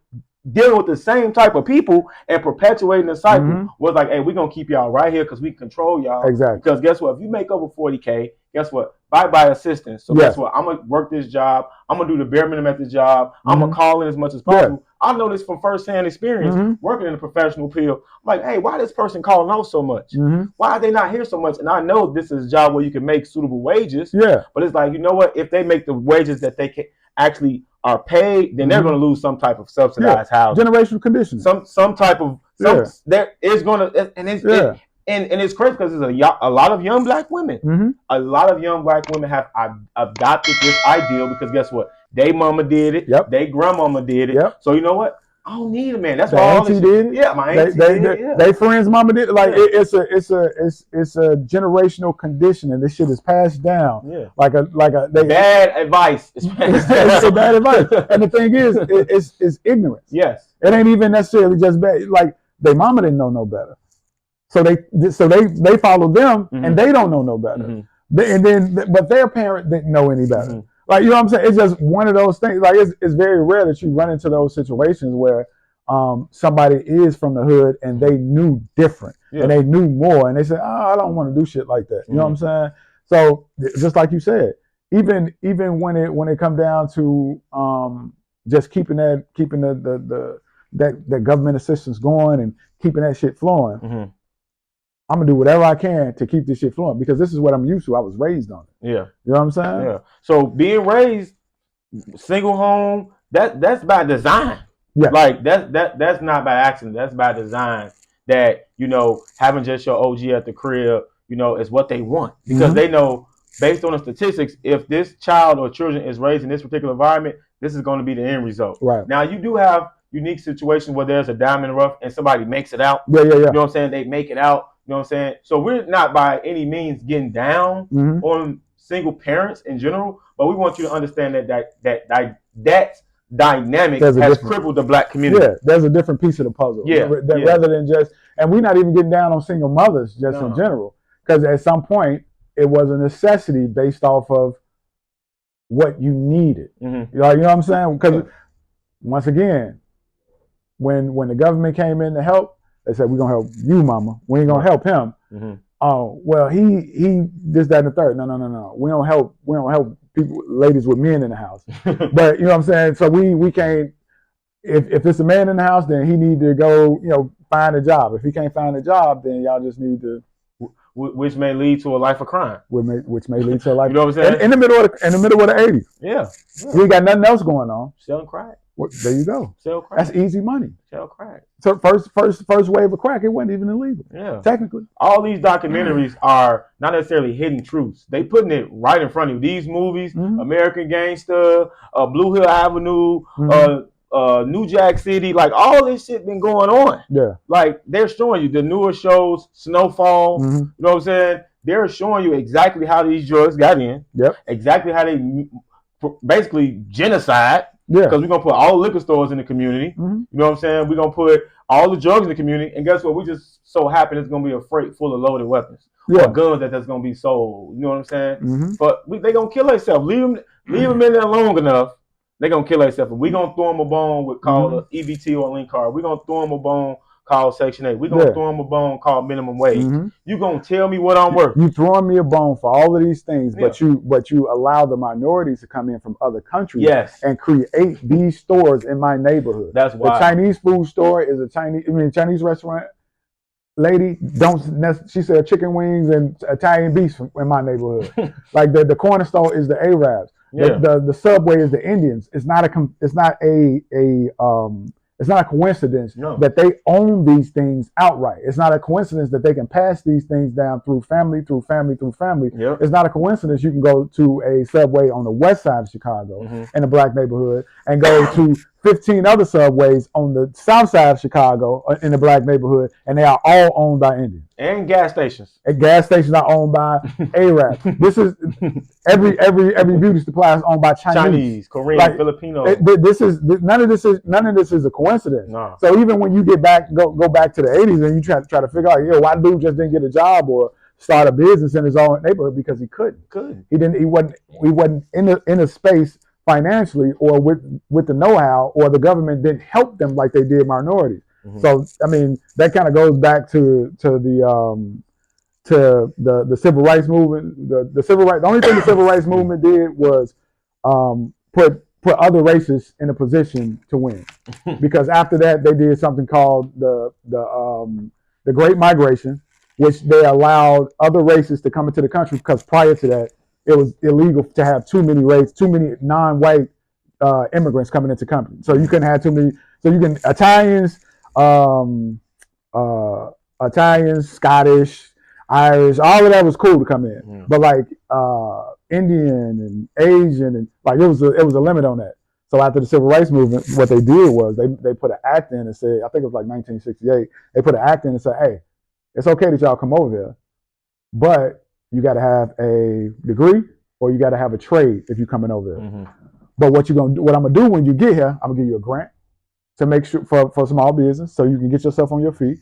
dealing with the same type of people and perpetuating the cycle. Mm-hmm. Was like, hey, we're going to keep y'all right here because we control y'all. Exactly. Because guess what? If you make over $40K, guess what? Bye-bye assistance. So guess what? I'm going to work this job. I'm going to do the bare minimum at the job. Mm-hmm. I'm going to call in as much as possible. Yeah. I know this from firsthand experience working in the professional field. I'm like, hey, why this person calling out so much? Mm-hmm. Why are they not here so much? And I know this is a job where you can make suitable wages. Yeah. But it's like, you know what? If they make the wages that they can actually are paid, then they're going to lose some type of subsidized housing. Generational conditions. Some type of there is going to and it's crazy because there's a lot of young black women. Mm-hmm. A lot of young black women have adopted this ideal because guess what? They mama did it. Yep. They grandmama did it. Yep. So you know what? I don't need a man. That's why all this did it. Yeah, my auntie did it. Yeah. They friends mama did it. Like it's a generational condition, and this shit is passed down. Yeah. Like a bad advice. It's bad advice. And the thing is, it's ignorance. Yes. It ain't even necessarily just bad. Like their mama didn't know no better. So they follow them, and they don't know no better. Mm-hmm. But their parent didn't know any better. Mm-hmm. Like, you know what I'm saying? It's just one of those things. Like, it's very rare that you run into those situations where somebody is from the hood and they knew different and they knew more, and they said, "Oh, I don't want to do shit like that." You know what I'm saying? So just like you said, even when it come down to just keeping that government assistance going and keeping that shit flowing. Mm-hmm. I'm gonna do whatever I can to keep this shit flowing because this is what I'm used to. I was raised on it. Yeah. You know what I'm saying? Yeah. So being raised single home, that's by design. Yeah. Like that's not by accident. That's by design. That, you know, having just your OG at the crib, you know, is what they want. Because they know, based on the statistics, if this child or children is raised in this particular environment, this is going to be the end result. Right. Now, you do have unique situations where there's a diamond rough and somebody makes it out. Yeah. You know what I'm saying? They make it out. You know what I'm saying? So we're not by any means getting down on single parents in general, but we want you to understand that dynamic has crippled the black community. Yeah, there's a different piece of the puzzle. Rather than just, and we're not even getting down on single mothers just in general, because at some point it was a necessity based off of what you needed. You know what I'm saying? Because once again, when the government came in to help, they said, we're gonna help you, mama. We ain't gonna help him. Oh, well, he this, that, and the third. No. We don't help people, ladies with men in the house. But you know what I'm saying? So we can't, if it's a man in the house, then he need to go, you know, find a job. If he can't find a job, then y'all just need to, which may lead to a life of crime. Which may lead to a life. You know what I'm saying? In the middle of the 80s. Yeah. We ain't got nothing else going on. Selling crack. Well, there you go. Sell crack. That's easy money. Sell crack. So first wave of crack, it wasn't even illegal. Yeah. Technically. All these documentaries are not necessarily hidden truths. They putting it right in front of you. These movies, American Gangster, Blue Hill Avenue, New Jack City, like all this shit been going on. Yeah. Like they're showing you the newer shows, Snowfall, you know what I'm saying? They're showing you exactly how these drugs got in. Yep. Exactly how they basically genocide. Yeah. Because we're going to put all the liquor stores in the community. You know what I'm saying? We're going to put all the drugs in the community. And guess what? We just so happen it's going to be a freight full of loaded weapons. Yeah. Or guns that's going to be sold. You know what I'm saying? But they're going to kill themselves. Leave them in there long enough. They're going to kill themselves. We're going to throw them a bone with called an EBT or a link card. We're going to throw them a bone called Section 8. We're going to throw them a bone called minimum wage. You're going to tell me what I'm worth. You throwing me a bone for all of these things, but you allow the minorities to come in from other countries and create these stores in my neighborhood. That's why. The Chinese food store is a Chinese restaurant. Lady, she said chicken wings and Italian beef in my neighborhood. Like the corner store is the Arabs. The Subway is the Indians. It's not a coincidence that they own these things outright. It's not a coincidence that they can pass these things down through family. It's not a coincidence you can go to a Subway on the west side of Chicago in a black neighborhood and go to 15 other Subways on the south side of Chicago in a black neighborhood, and they are all owned by Indians. And gas stations. And gas stations are owned by Arabs. This is every beauty supply is owned by Chinese, Korean, Filipino. None of this is a coincidence. No. So even when you go back to the 80s and you try to figure out, why dude just didn't get a job or start a business in his own neighborhood, because he couldn't. He wasn't in a space financially or with the know-how, or the government didn't help them like they did minorities. So I mean, that kind of goes back to the civil rights movement. The only thing the civil rights movement did was put other races in a position to win, because after that they did something called the Great Migration, which they allowed other races to come into the country, because prior to that it was illegal to have too many non-white immigrants coming into the country. So you couldn't have too many. So you can Italians, Scottish, Irish, all of that was cool to come in. But like Indian and Asian, and like it was a limit on that. So after the civil rights movement, what they did was they put an act in and said, I think it was like 1968. They put an act in and said, hey, it's okay that y'all come over here, but you got to have a degree or you got to have a trade if you're coming over there. But what I'm gonna do when you get here, I'm gonna give you a grant to make sure for small business, so you can get yourself on your feet.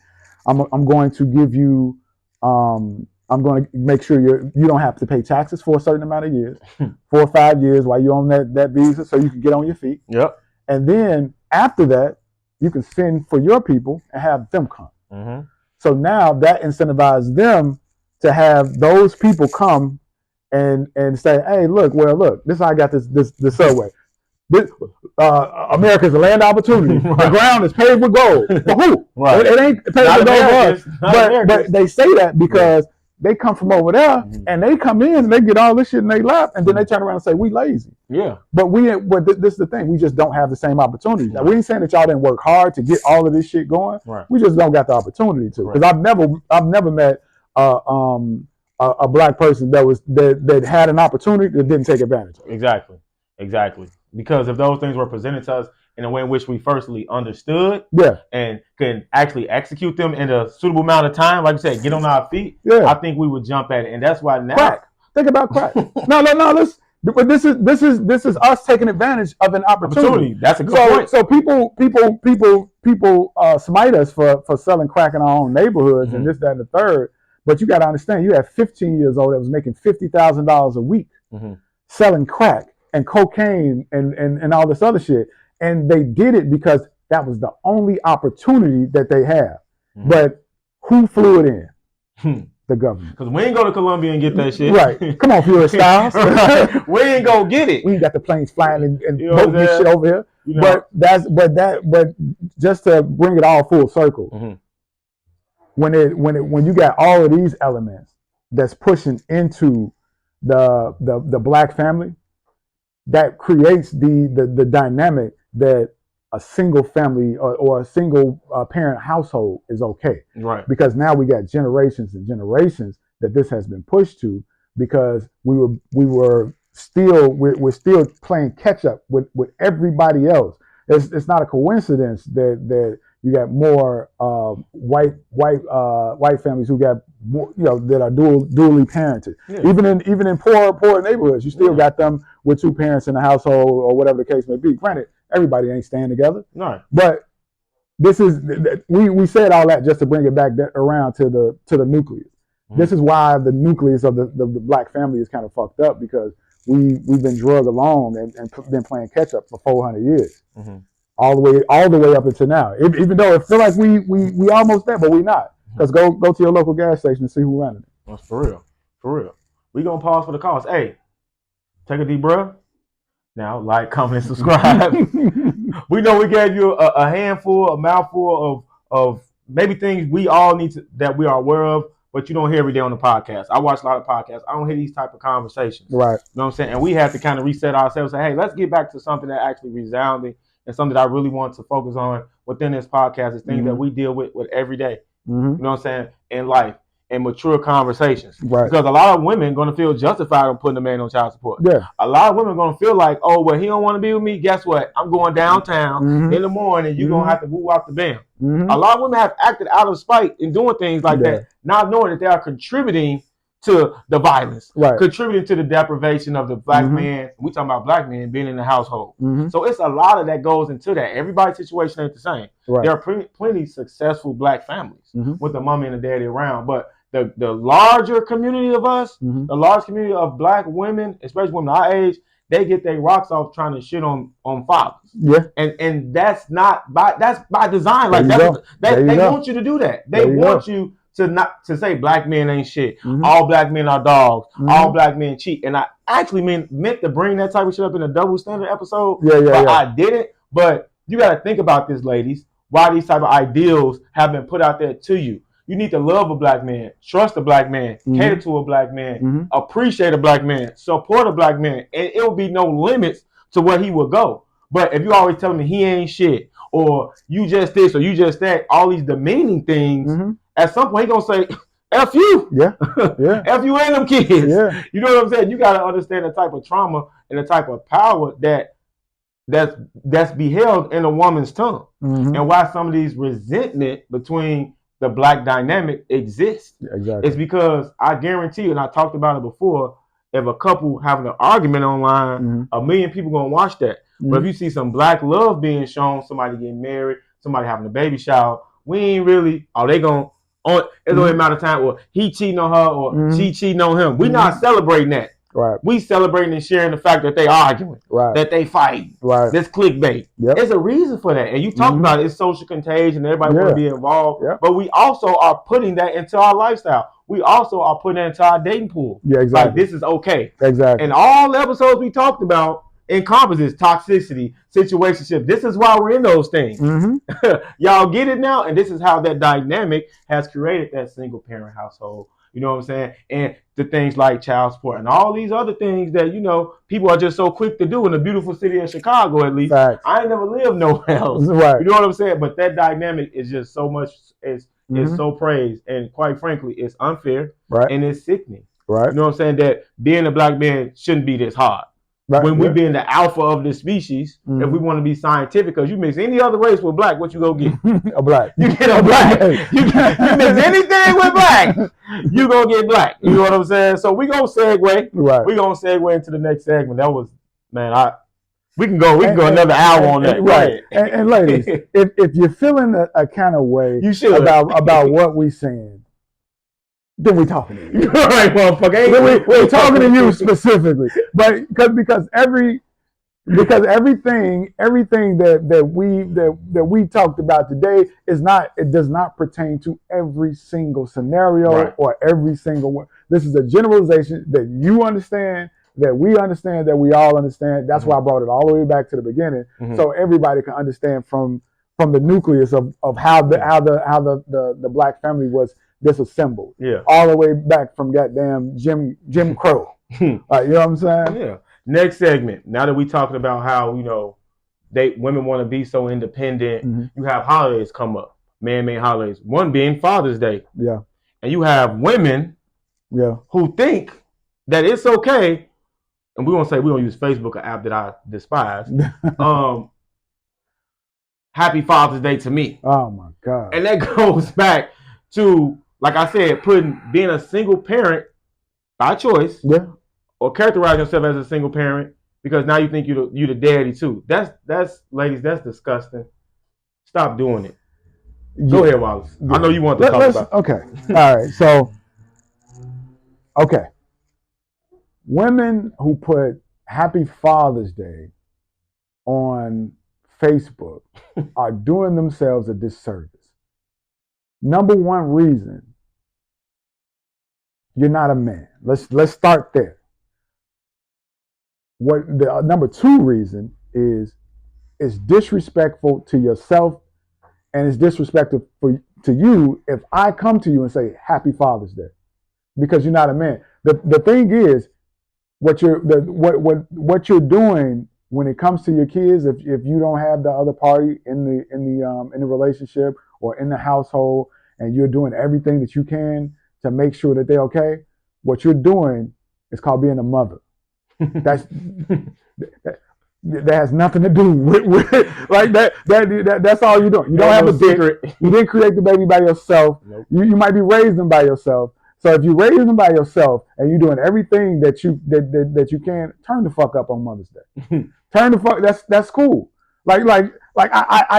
I'm going to give you. I'm going to make sure you don't have to pay taxes for a certain amount of years, 4 or 5 years while you're on that visa, so you can get on your feet. Yep. And then after that, you can send for your people and have them come. So now that incentivizes them to have those people come and say, hey, look, this is how I got this Subway. This, America's a land of opportunity. Right. The ground is paved with gold. For who? Right. It ain't paved with gold for us. But they say that because they come from over there and they come in and they get all this shit in their lap and then they turn around and say, we lazy. Yeah. But this is the thing. We just don't have the same opportunities. Now, we ain't saying that y'all didn't work hard to get all of this shit going. Right. We just don't got the opportunity to. Because I've never met a black person that had an opportunity that didn't take advantage of. Exactly. Because if those things were presented to us in a way in which we firstly understood and can actually execute them in a suitable amount of time, like you said, get on our feet, I think we would jump at it. And that's why now crack. Think about crack. No, but this is us taking advantage of an opportunity. That's a good point. So people smite us for selling crack in our own neighborhoods and this, that, and the third. But you got to understand, you had 15 years old that was making $50,000 a week selling crack and cocaine and all this other shit. And they did it because that was the only opportunity that they have. But who flew it in? The government. Because we ain't go to Colombia and get that shit. Right. Come on, Fury Styles. We ain't go get it. We ain't got the planes flying and boating this shit over here. You know? But just to bring it all full circle, when you got all of these elements that's pushing into the black family, that creates the dynamic that a single family or a single parent household is okay. Right. Because now we got generations and generations that this has been pushed to because we're still playing catch up with everybody else. It's not a coincidence that you got more white families who got more, that are dually parented. Yeah. Even in poor neighborhoods, you still got them with two parents in the household or whatever the case may be. Granted, everybody ain't staying together. Right. But this is we said all that just to bring it back around to the nucleus. This is why the nucleus of the black family is kind of fucked up because we've been drug along and been playing catch up for 400 years. All the way up until now. Even though it feels like we almost there, but we not. Because go to your local gas station and see who running it. That's for real. We gonna pause for the cause. Hey, take a deep breath. Now, like, comment, and subscribe. We know we gave you a mouthful of maybe things we all need that we are aware of, but you don't hear every day on the podcast. I watch a lot of podcasts. I don't hear these type of conversations. Right. You know what I'm saying? And we have to kind of reset ourselves and say, hey, let's get back to something that actually resounding and something that I really want to focus on within this podcast is things that we deal with every day. You know what I'm saying? In life and mature conversations. Right. Because a lot of women going to feel justified on putting a man on child support. Yeah. A lot of women are going to feel like, oh, well, he don't want to be with me. Guess what? I'm going downtown in the morning. You're going to have to woo out the band. A lot of women have acted out of spite in doing things like that, not knowing that they are contributing to the violence, contributing to the deprivation of the black man. We talking about black men being in the household. So it's a lot of that goes into that. Everybody's situation ain't the same. Right. There are plenty successful black families with the mommy and the daddy around, but the larger community of us, the large community of black women, especially women our age, they get their rocks off trying to shit on fathers. Yeah. And that's by design. Like they want you to do that. They want you to say black men ain't shit. All black men are dogs. All black men cheat. And I actually meant to bring that type of shit up in a double standard episode. But I didn't. But you got to think about this, ladies. Why these type of ideals have been put out there to you. You need to love a black man, trust a black man, cater to a black man, appreciate a black man, support a black man, and it will be no limits to where he will go. But if you always telling me he ain't shit, or you just this, or you just that, all these demeaning things, at some point he gonna say, F you. Yeah. F you and them kids. Yeah. You know what I'm saying? You gotta understand the type of trauma and the type of power that's beheld in a woman's tongue. And why some of these resentment between the black dynamic exists. Exactly. It's because I guarantee you, and I talked about it before, if a couple having an argument online, 1 million people gonna watch that. But if you see some black love being shown, somebody getting married, somebody having a baby shower, we ain't really, it's only a matter of time, or he cheating on her, or she cheating on him. We not celebrating that. Right. We celebrating and sharing the fact that they arguing, that they fighting. Right. That's clickbait. Yep. There's a reason for that. And you talk about it, it's social contagion, everybody want to be involved. Yep. But we also are putting that into our lifestyle. We also are putting that into our dating pool. Yeah, exactly. Like, this is okay. Exactly. And all the episodes we talked about, encompasses toxicity, situationship. This is why we're in those things. Y'all get it now, and this is how that dynamic has created that single parent household. You know what I'm saying? And the things like child support and all these other things that, people are just so quick to do in the beautiful city of Chicago, at least. Facts. I ain't never lived nowhere else. Right. You know what I'm saying? But that dynamic is just so much, is so praised. And quite frankly, it's unfair. Right. And it's sickening. Right. You know what I'm saying? That being a black man shouldn't be this hard. Right. When we being the alpha of the species, if we want to be scientific, because you mix any other race with black, what you go get? A black. You get a black. you mix anything with black, you gonna get black. You know what I'm saying? So we gonna segue. Right. We gonna segue into the next segment. That was, man, we can go another hour on that. Right. And ladies, if you're feeling a kind of way you should about what we saying, then we talking to you. Right, motherfucker. We're talking to you specifically, but because everything that we talked about today does not pertain to every single scenario or every single one. This is a generalization that you understand, that we understand, that we all understand. That's why I brought it all the way back to the beginning, so everybody can understand from the nucleus of how the black family was disassembled. Yeah. All the way back from goddamn Jim Crow. You know what I'm saying? Yeah. Next segment. Now that we talking about how, women want to be so independent, you have holidays come up. Man-made holidays. One being Father's Day. Yeah. And you have women who think that it's okay, and we won't use Facebook, an app that I despise. Happy Father's Day to me. Oh my God. And that goes back to, like I said, being a single parent by choice, or characterize yourself as a single parent because now you think you the daddy too. That's ladies, that's disgusting. Stop doing it. Go ahead, Wallace. I know you want to talk about. Okay. All right. So, okay. Women who put Happy Father's Day on Facebook are doing themselves a disservice. Number one reason, you're not a man. Let's start there. What the number two reason is disrespectful to yourself, and it's disrespectful to you if I come to you and say Happy Father's Day, because you're not a man. The thing is, what you're doing when it comes to your kids, if you don't have the other party in the relationship or in the household, and you're doing everything that you can to make sure that they're okay, what you're doing is called being a mother. That has nothing to do with like that. That's all you're doing. You don't have a secret. You didn't create the baby by yourself. Nope. You might be raising them by yourself. So if you raise them by yourself and you're doing everything that you can, turn the fuck up on Mother's Day. Turn the fuck. That's cool. Like I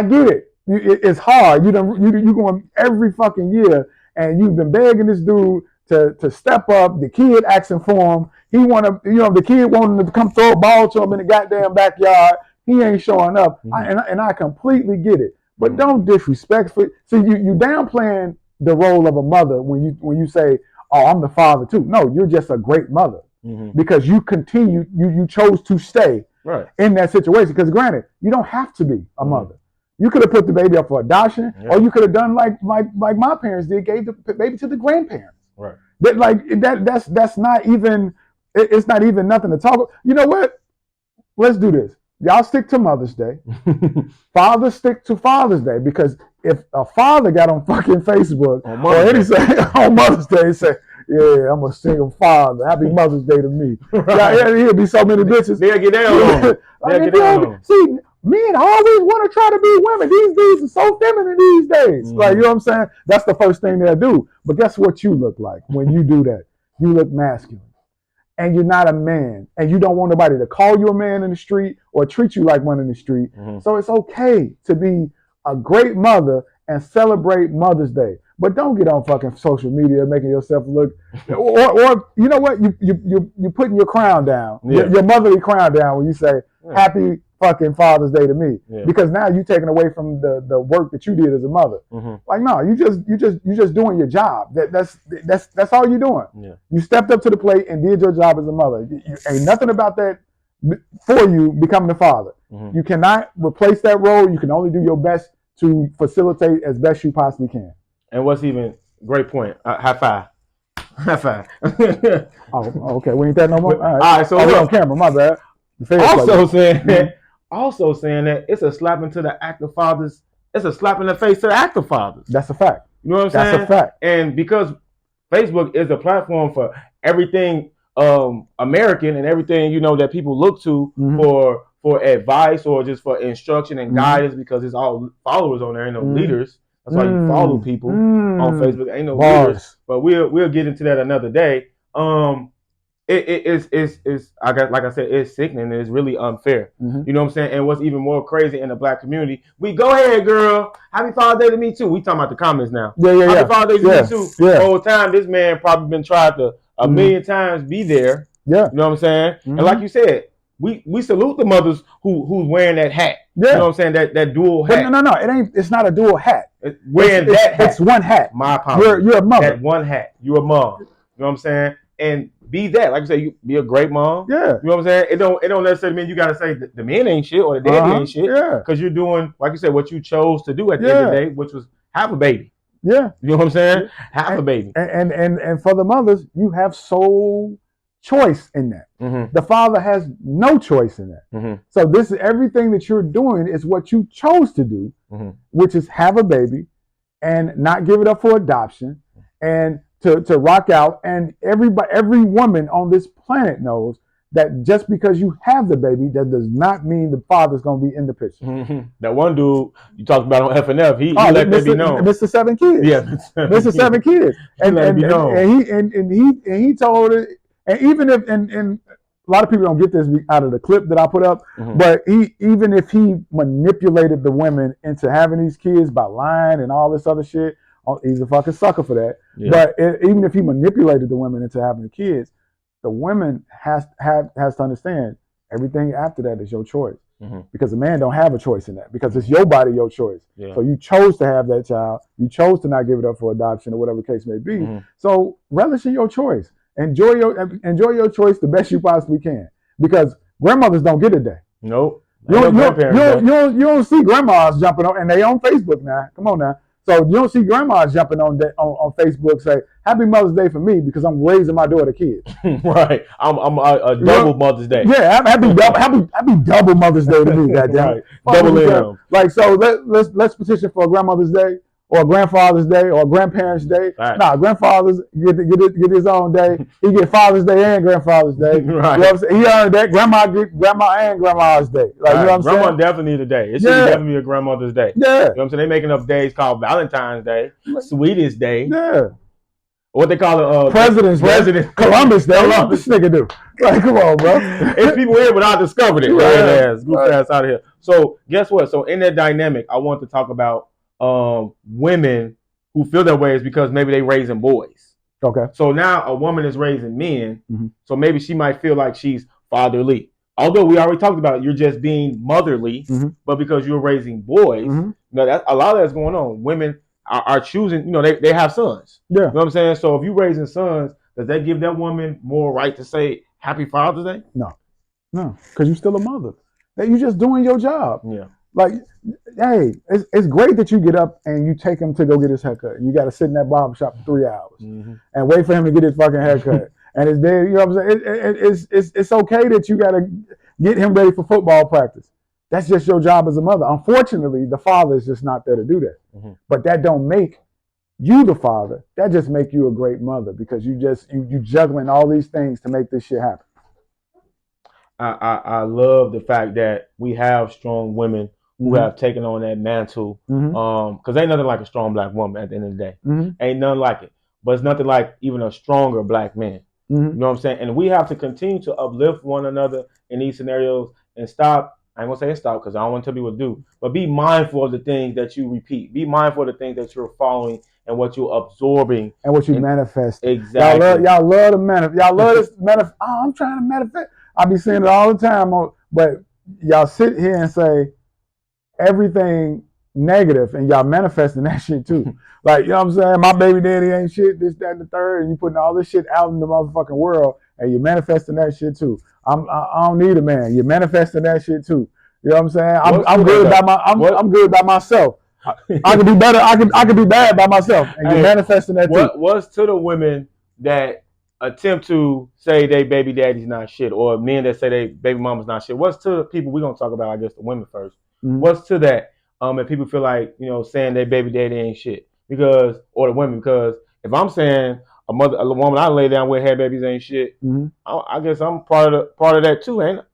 get it. It's hard. You going every fucking year, and you've been begging this dude to step up. The kid asking for him. He the kid wanting to come throw a ball to him in the goddamn backyard. He ain't showing up, and I completely get it. But don't disrespect. See, you downplaying the role of a mother when you say, "Oh, I'm the father too." No, you're just a great mother because you chose to stay in that situation. Because granted, you don't have to be a mother. You could have put the baby up for adoption, or you could have done like my parents did, gave the baby to the grandparents. Right. That's not even. It's not even nothing to talk about. You know what? Let's do this. Y'all stick to Mother's Day. Fathers stick to Father's Day, because if a father got on fucking Facebook on Mother's Day, say, "Yeah, I'm a single father. Happy Mother's Day to me." He'll be so many bitches. They'll get down on. See, men always want to try to be women. These dudes are so feminine these days. Like, you know what I'm saying? That's the first thing they'll do. But guess what you look like when you do that? You look masculine. And you're not a man, and you don't want nobody to call you a man in the street or treat you like one in the street. So it's okay to be a great mother and celebrate Mother's Day. But don't get on fucking social media making yourself look, or you know what? You putting your crown down, your motherly crown down when you say Happy fucking Father's Day to me, because now you're taking away from the work that you did as a mother. Like, no, you just doing your job. That's all you're doing. You stepped up to the plate and did your job as a mother. Ain't nothing about that for you becoming the father. You cannot replace that role. You can only do your best to facilitate as best you possibly can. And what's even great point? High five. High five. Okay. We ain't that no more. All right. So we on camera. My bad. Also saying that it's a slap into the active fathers. It's a slap in the face to the active fathers. That's a fact. You know what I'm saying? That's a fact. And because Facebook is a platform for everything American and everything that people look to for advice or just for instruction and guidance, because it's all followers on there, ain't no leaders. That's why you follow people on Facebook. Ain't no leaders. But we'll get into that another day. It's like I said, it's sickening and it's really unfair. You know what I'm saying? And what's even more crazy in the black community, we go ahead, girl. Happy Father's Day to me too. We talking about the comments now. Happy Father's Day to me too. The whole time this man probably been tried to a million times be there. Yeah. You know what I'm saying? And like you said, we salute the mothers who's wearing that hat. Yeah. You know what I'm saying? That dual hat. But no, it's not a dual hat. Wearing that hat. It's one hat. My apologies. You're a mother. That one hat. You're a mom. You know what I'm saying? And be that. Like I say, you be a great mom. Yeah. You know what I'm saying? It don't necessarily mean you gotta say the men ain't shit or the daddy ain't shit. Yeah. Because you're doing, like you said, what you chose to do at the end of the day, which was have a baby. Yeah. You know what I'm saying? Have a baby. And for the mothers, you have sole choice in that. The father has no choice in that. So this is everything that you're doing is what you chose to do, which is have a baby and not give it up for adoption and to rock out. And every woman on this planet knows that just because you have the baby, that does not mean the father's going to be in the picture. That one dude you talked about on FNF, he let that be known. Mr. 7 Kids. Yeah, Mr. 7 Kids. And he told it. And even if and a lot of people don't get this out of the clip that I put up, but even if he manipulated the women into having these kids by lying and all this other shit, he's a fucking sucker for that. Yeah. But even if he manipulated the women into having the kids, the women has to understand everything after that is your choice. Because the man don't have a choice in that, because it's your body, your choice. Yeah. So you chose to have that child, you chose to not give it up for adoption or whatever the case may be. So relish in your choice. Enjoy your choice the best you possibly can, because grandmothers don't get a day. Nope. You don't see grandmas jumping on, and they on Facebook now. Come on now. So you don't see grandmas jumping on Facebook say Happy Mother's Day for me because I'm raising my daughter kids. Right. I'm a double Mother's Day. Yeah. Happy double Mother's Day to me. Goddamn. Right. Double in. Like so, let's petition for a grandmother's day, or a grandfather's day, or a grandparents' day. Right. Nah, grandfathers get his own day. He get Father's Day and Grandfather's Day. Right. You know what I'm saying? He earned that. Grandma get Grandma and Grandma's Day. Like, you know what I'm saying? Grandma definitely need a day. It should definitely be a grandmother's day. Yeah. You know what I'm saying? They making up days called Valentine's Day, Sweetest Day. Yeah. What they call it? President, Columbus Day. What this nigga do? Like, come on, bro. It's people here, but I discovered it. Right? Goof ass out of here. So guess what? So in that dynamic, I want to talk about women who feel that way is because maybe they raising boys. Okay. So now a woman is raising men, so maybe she might feel like she's fatherly. Although we already talked about it, you're just being motherly, but because you're raising boys, that a lot of that's going on. Women are choosing, they have sons. Yeah. You know what I'm saying? So if you're raising sons, does that give that woman more right to say Happy Father's Day? No, because you're still a mother. You're just doing your job. Yeah. Like, hey, it's great that you get up and you take him to go get his haircut. You got to sit in that barber shop for 3 hours and wait for him to get his fucking haircut. And it's there, you know what I'm saying? It's okay that you got to get him ready for football practice. That's just your job as a mother. Unfortunately, the father is just not there to do that. But that don't make you the father. That just make you a great mother, because you juggling all these things to make this shit happen. I love the fact that we have strong women who have taken on that mantle. Because ain't nothing like a strong black woman at the end of the day. Ain't nothing like it. But it's nothing like even a stronger black man. You know what I'm saying? And we have to continue to uplift one another in these scenarios and stop. I ain't gonna say stop because I don't want to tell people to do, but be mindful of the things that you repeat. Be mindful of the things that you're following and what you're absorbing and what you manifest. Exactly. Y'all love to manifest. Y'all love this manifest. Oh, I'm trying to manifest. I be saying it all the time, but y'all sit here and say everything negative, and y'all manifesting that shit too. Like, you know what I'm saying? My baby daddy ain't shit, this, that, and the third, and you putting all this shit out in the motherfucking world, and you're manifesting that shit too. I don't need a man. You're manifesting that shit too. You know what I'm saying? I'm good I'm good by myself. I can be better. I can be bad by myself, and you're manifesting that too. What's to the women that attempt to say they baby daddy's not shit, or men that say they baby mama's not shit? What's to the people we're gonna talk about? I guess the women first. Mm-hmm. What's to that? If people feel like saying they baby daddy ain't shit or the women, because if I'm saying a woman I lay down with had babies ain't shit, mm-hmm. I guess I'm part of that too, ain't it?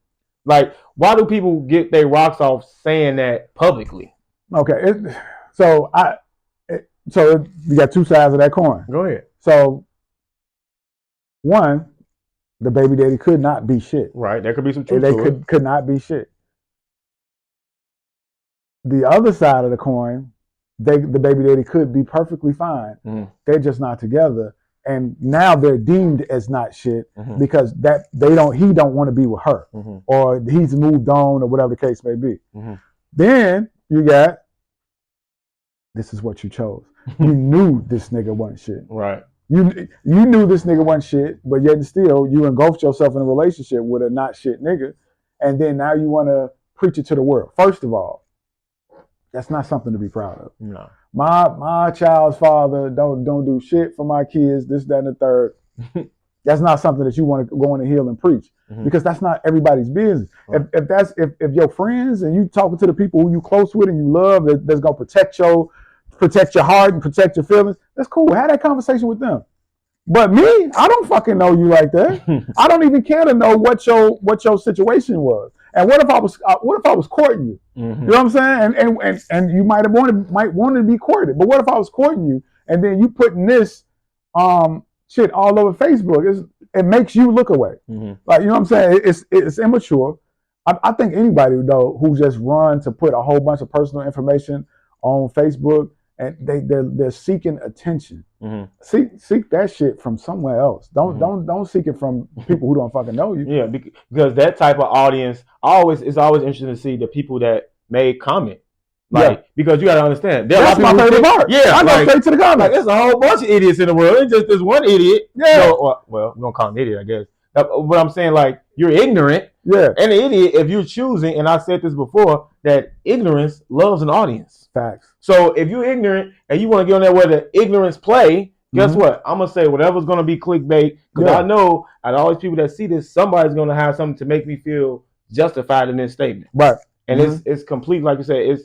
Like, why do people get their rocks off saying that publicly? Okay, so you got two sides of that coin. Go ahead. So, one, the baby daddy could not be shit. Right, there could be some truth to it. They could not be shit. The other side of the coin, the baby daddy could be perfectly fine. Mm-hmm. They're just not together, and now they're deemed as not shit mm-hmm. because he don't want to be with her, mm-hmm. or he's moved on, or whatever the case may be. Mm-hmm. Then you got, this is what you chose. You knew this nigga wasn't shit. Right. You knew this nigga wasn't shit, but yet and still you engulfed yourself in a relationship with a not shit nigga, and then now you want to preach it to the world. First of all, that's not something to be proud of. No. My child's father don't do shit for my kids, this, that, and the third. That's not something that you want to go on the hill and preach, mm-hmm. because that's not everybody's business. Right. If your friends and you talking to the people who you close with and you love, that's gonna protect your heart and protect your feelings, that's cool. Have that conversation with them. But me, I don't fucking know you like that. I don't even care to know what your situation was. And what if I was courting you? Mm-hmm. You know what I'm saying? And you might want to be courted. But what if I was courting you and then you putting this shit all over Facebook? It makes you look away. Mm-hmm. Like, you know what I'm saying? It's immature. I think anybody though who just run to put a whole bunch of personal information on Facebook, and they're seeking attention. Mm-hmm. Seek that shit from somewhere else. Don't seek it from people who don't fucking know you. Yeah, because that type of audience it's always interesting to see the people that may comment. Like, because you got to understand, that's my favorite part. Yeah, I go straight to the comments. Like, there's a whole bunch of idiots in the world. It's just this one idiot. Yeah. Well, we're gonna call him an idiot, I guess. But I'm saying, like, you're ignorant. Yeah. And an idiot, if you're choosing, and I said this before, that ignorance loves an audience. Facts. So if you're ignorant and you want to get on there where the ignorance play, guess mm-hmm. what? I'm gonna say whatever's gonna be clickbait, because I know out of all these people that see this, somebody's gonna have something to make me feel justified in this statement. Right. And mm-hmm. it's complete, like you said,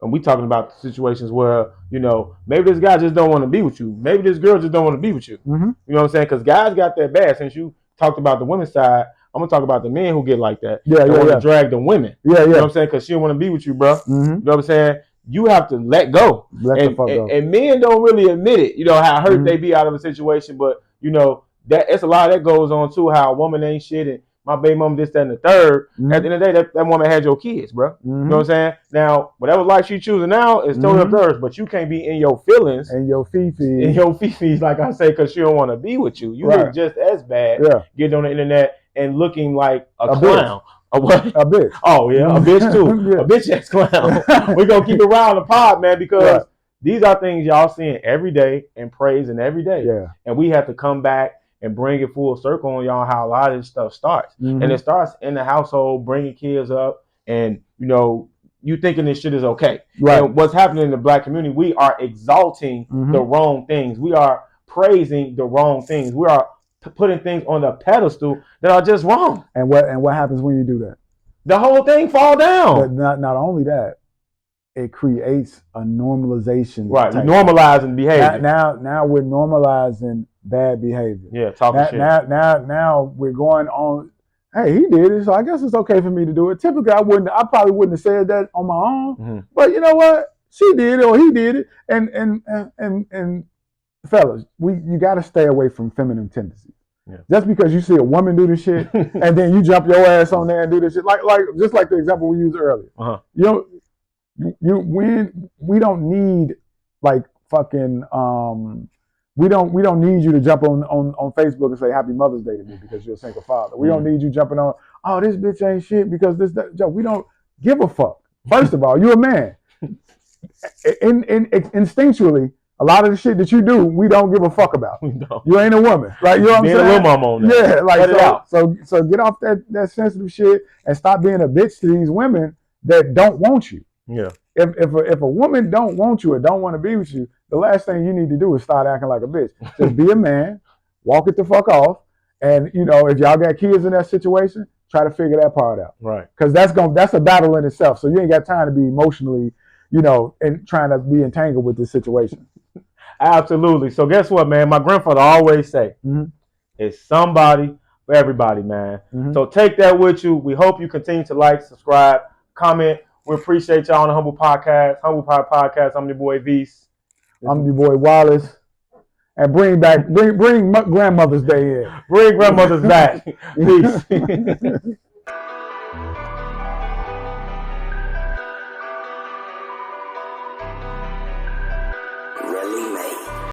and we talking about situations where, maybe this guy just don't want to be with you. Maybe this girl just don't want to be with you. Mm-hmm. You know what I'm saying? Because guys got that bad. Since you talked about the women's side, I'm going to talk about the men who get like that. Yeah, they want to drag the women. Yeah, yeah. You know what I'm saying? Because she don't want to be with you, bro. Mm-hmm. You know what I'm saying? You have to let go. Let the fuck go. And men don't really admit it, how hurt mm-hmm. they be out of a situation. But, that it's a lot that goes on, too, how a woman ain't shit and my baby mama this, that, and the third. Mm-hmm. At the end of the day, that woman had your kids, bro. Mm-hmm. You know what I'm saying? Now, whatever life she choosing now is totally mm-hmm. up to hers, but you can't be in your feelings. And your fifis. In your fifis, like I say, because she don't want to be with you. You look just as bad getting on the internet and looking like a clown. A what? A bitch. Oh, yeah, a bitch, too. Yeah. A bitch-ass clown. We're going to keep it around the pod, man, because these are things y'all seeing every day and praising every day. Yeah. And we have to come back and bring it full circle on y'all how a lot of this stuff starts. Mm-hmm. And it starts in the household, bringing kids up, and, you thinking this shit is okay. Right. And what's happening in the Black community, we are exalting mm-hmm. the wrong things. We are praising the wrong things. We are putting things on the pedestal that are just wrong. And what happens when you do that? The whole thing fall down. But not only that, it creates a normalization. Right, normalizing behavior. Now we're normalizing bad behavior. Yeah, talking shit. Now we're going on. Hey, he did it, so I guess it's okay for me to do it. Typically, I probably wouldn't have said that on my own. Mm-hmm. But you know what? She did it or he did it, and fellas, you got to stay away from feminine tendencies. Yeah. Just because you see a woman do this shit and then you jump your ass on there and do this shit, like just like the example we used earlier. Uh-huh. We don't need like fucking we don't need you to jump on Facebook and say Happy Mother's Day to me because you're a single father. We don't need you jumping on, oh, this bitch ain't shit because this that. We don't give a fuck. First of all, you're a man. Instinctually, A lot of the shit that you do, we don't give a fuck about. No. You ain't a woman, right? You know what I'm Being saying? a little mama on that. Yeah, like Cut it out. so get off that sensitive shit and stop being a bitch to these women that don't want you. Yeah. If a woman don't want you or don't want to be with you, the last thing you need to do is start acting like a bitch. Just be a man, walk it the fuck off, and you know if y'all got kids in that situation, try to figure that part out. Right. Because that's a battle in itself. So you ain't got time to be emotionally, you know, and trying to be entangled with this situation. Absolutely. So guess what, man? My grandfather always say, it's somebody for everybody, man. So take that with you. We hope you continue to like, subscribe, comment. We appreciate y'all on the Humble Podcast. Humble Pie Podcast. I'm your boy Vise. I'm your boy Wallace. And bring Grandmother's Day in. Bring grandmothers back. Peace.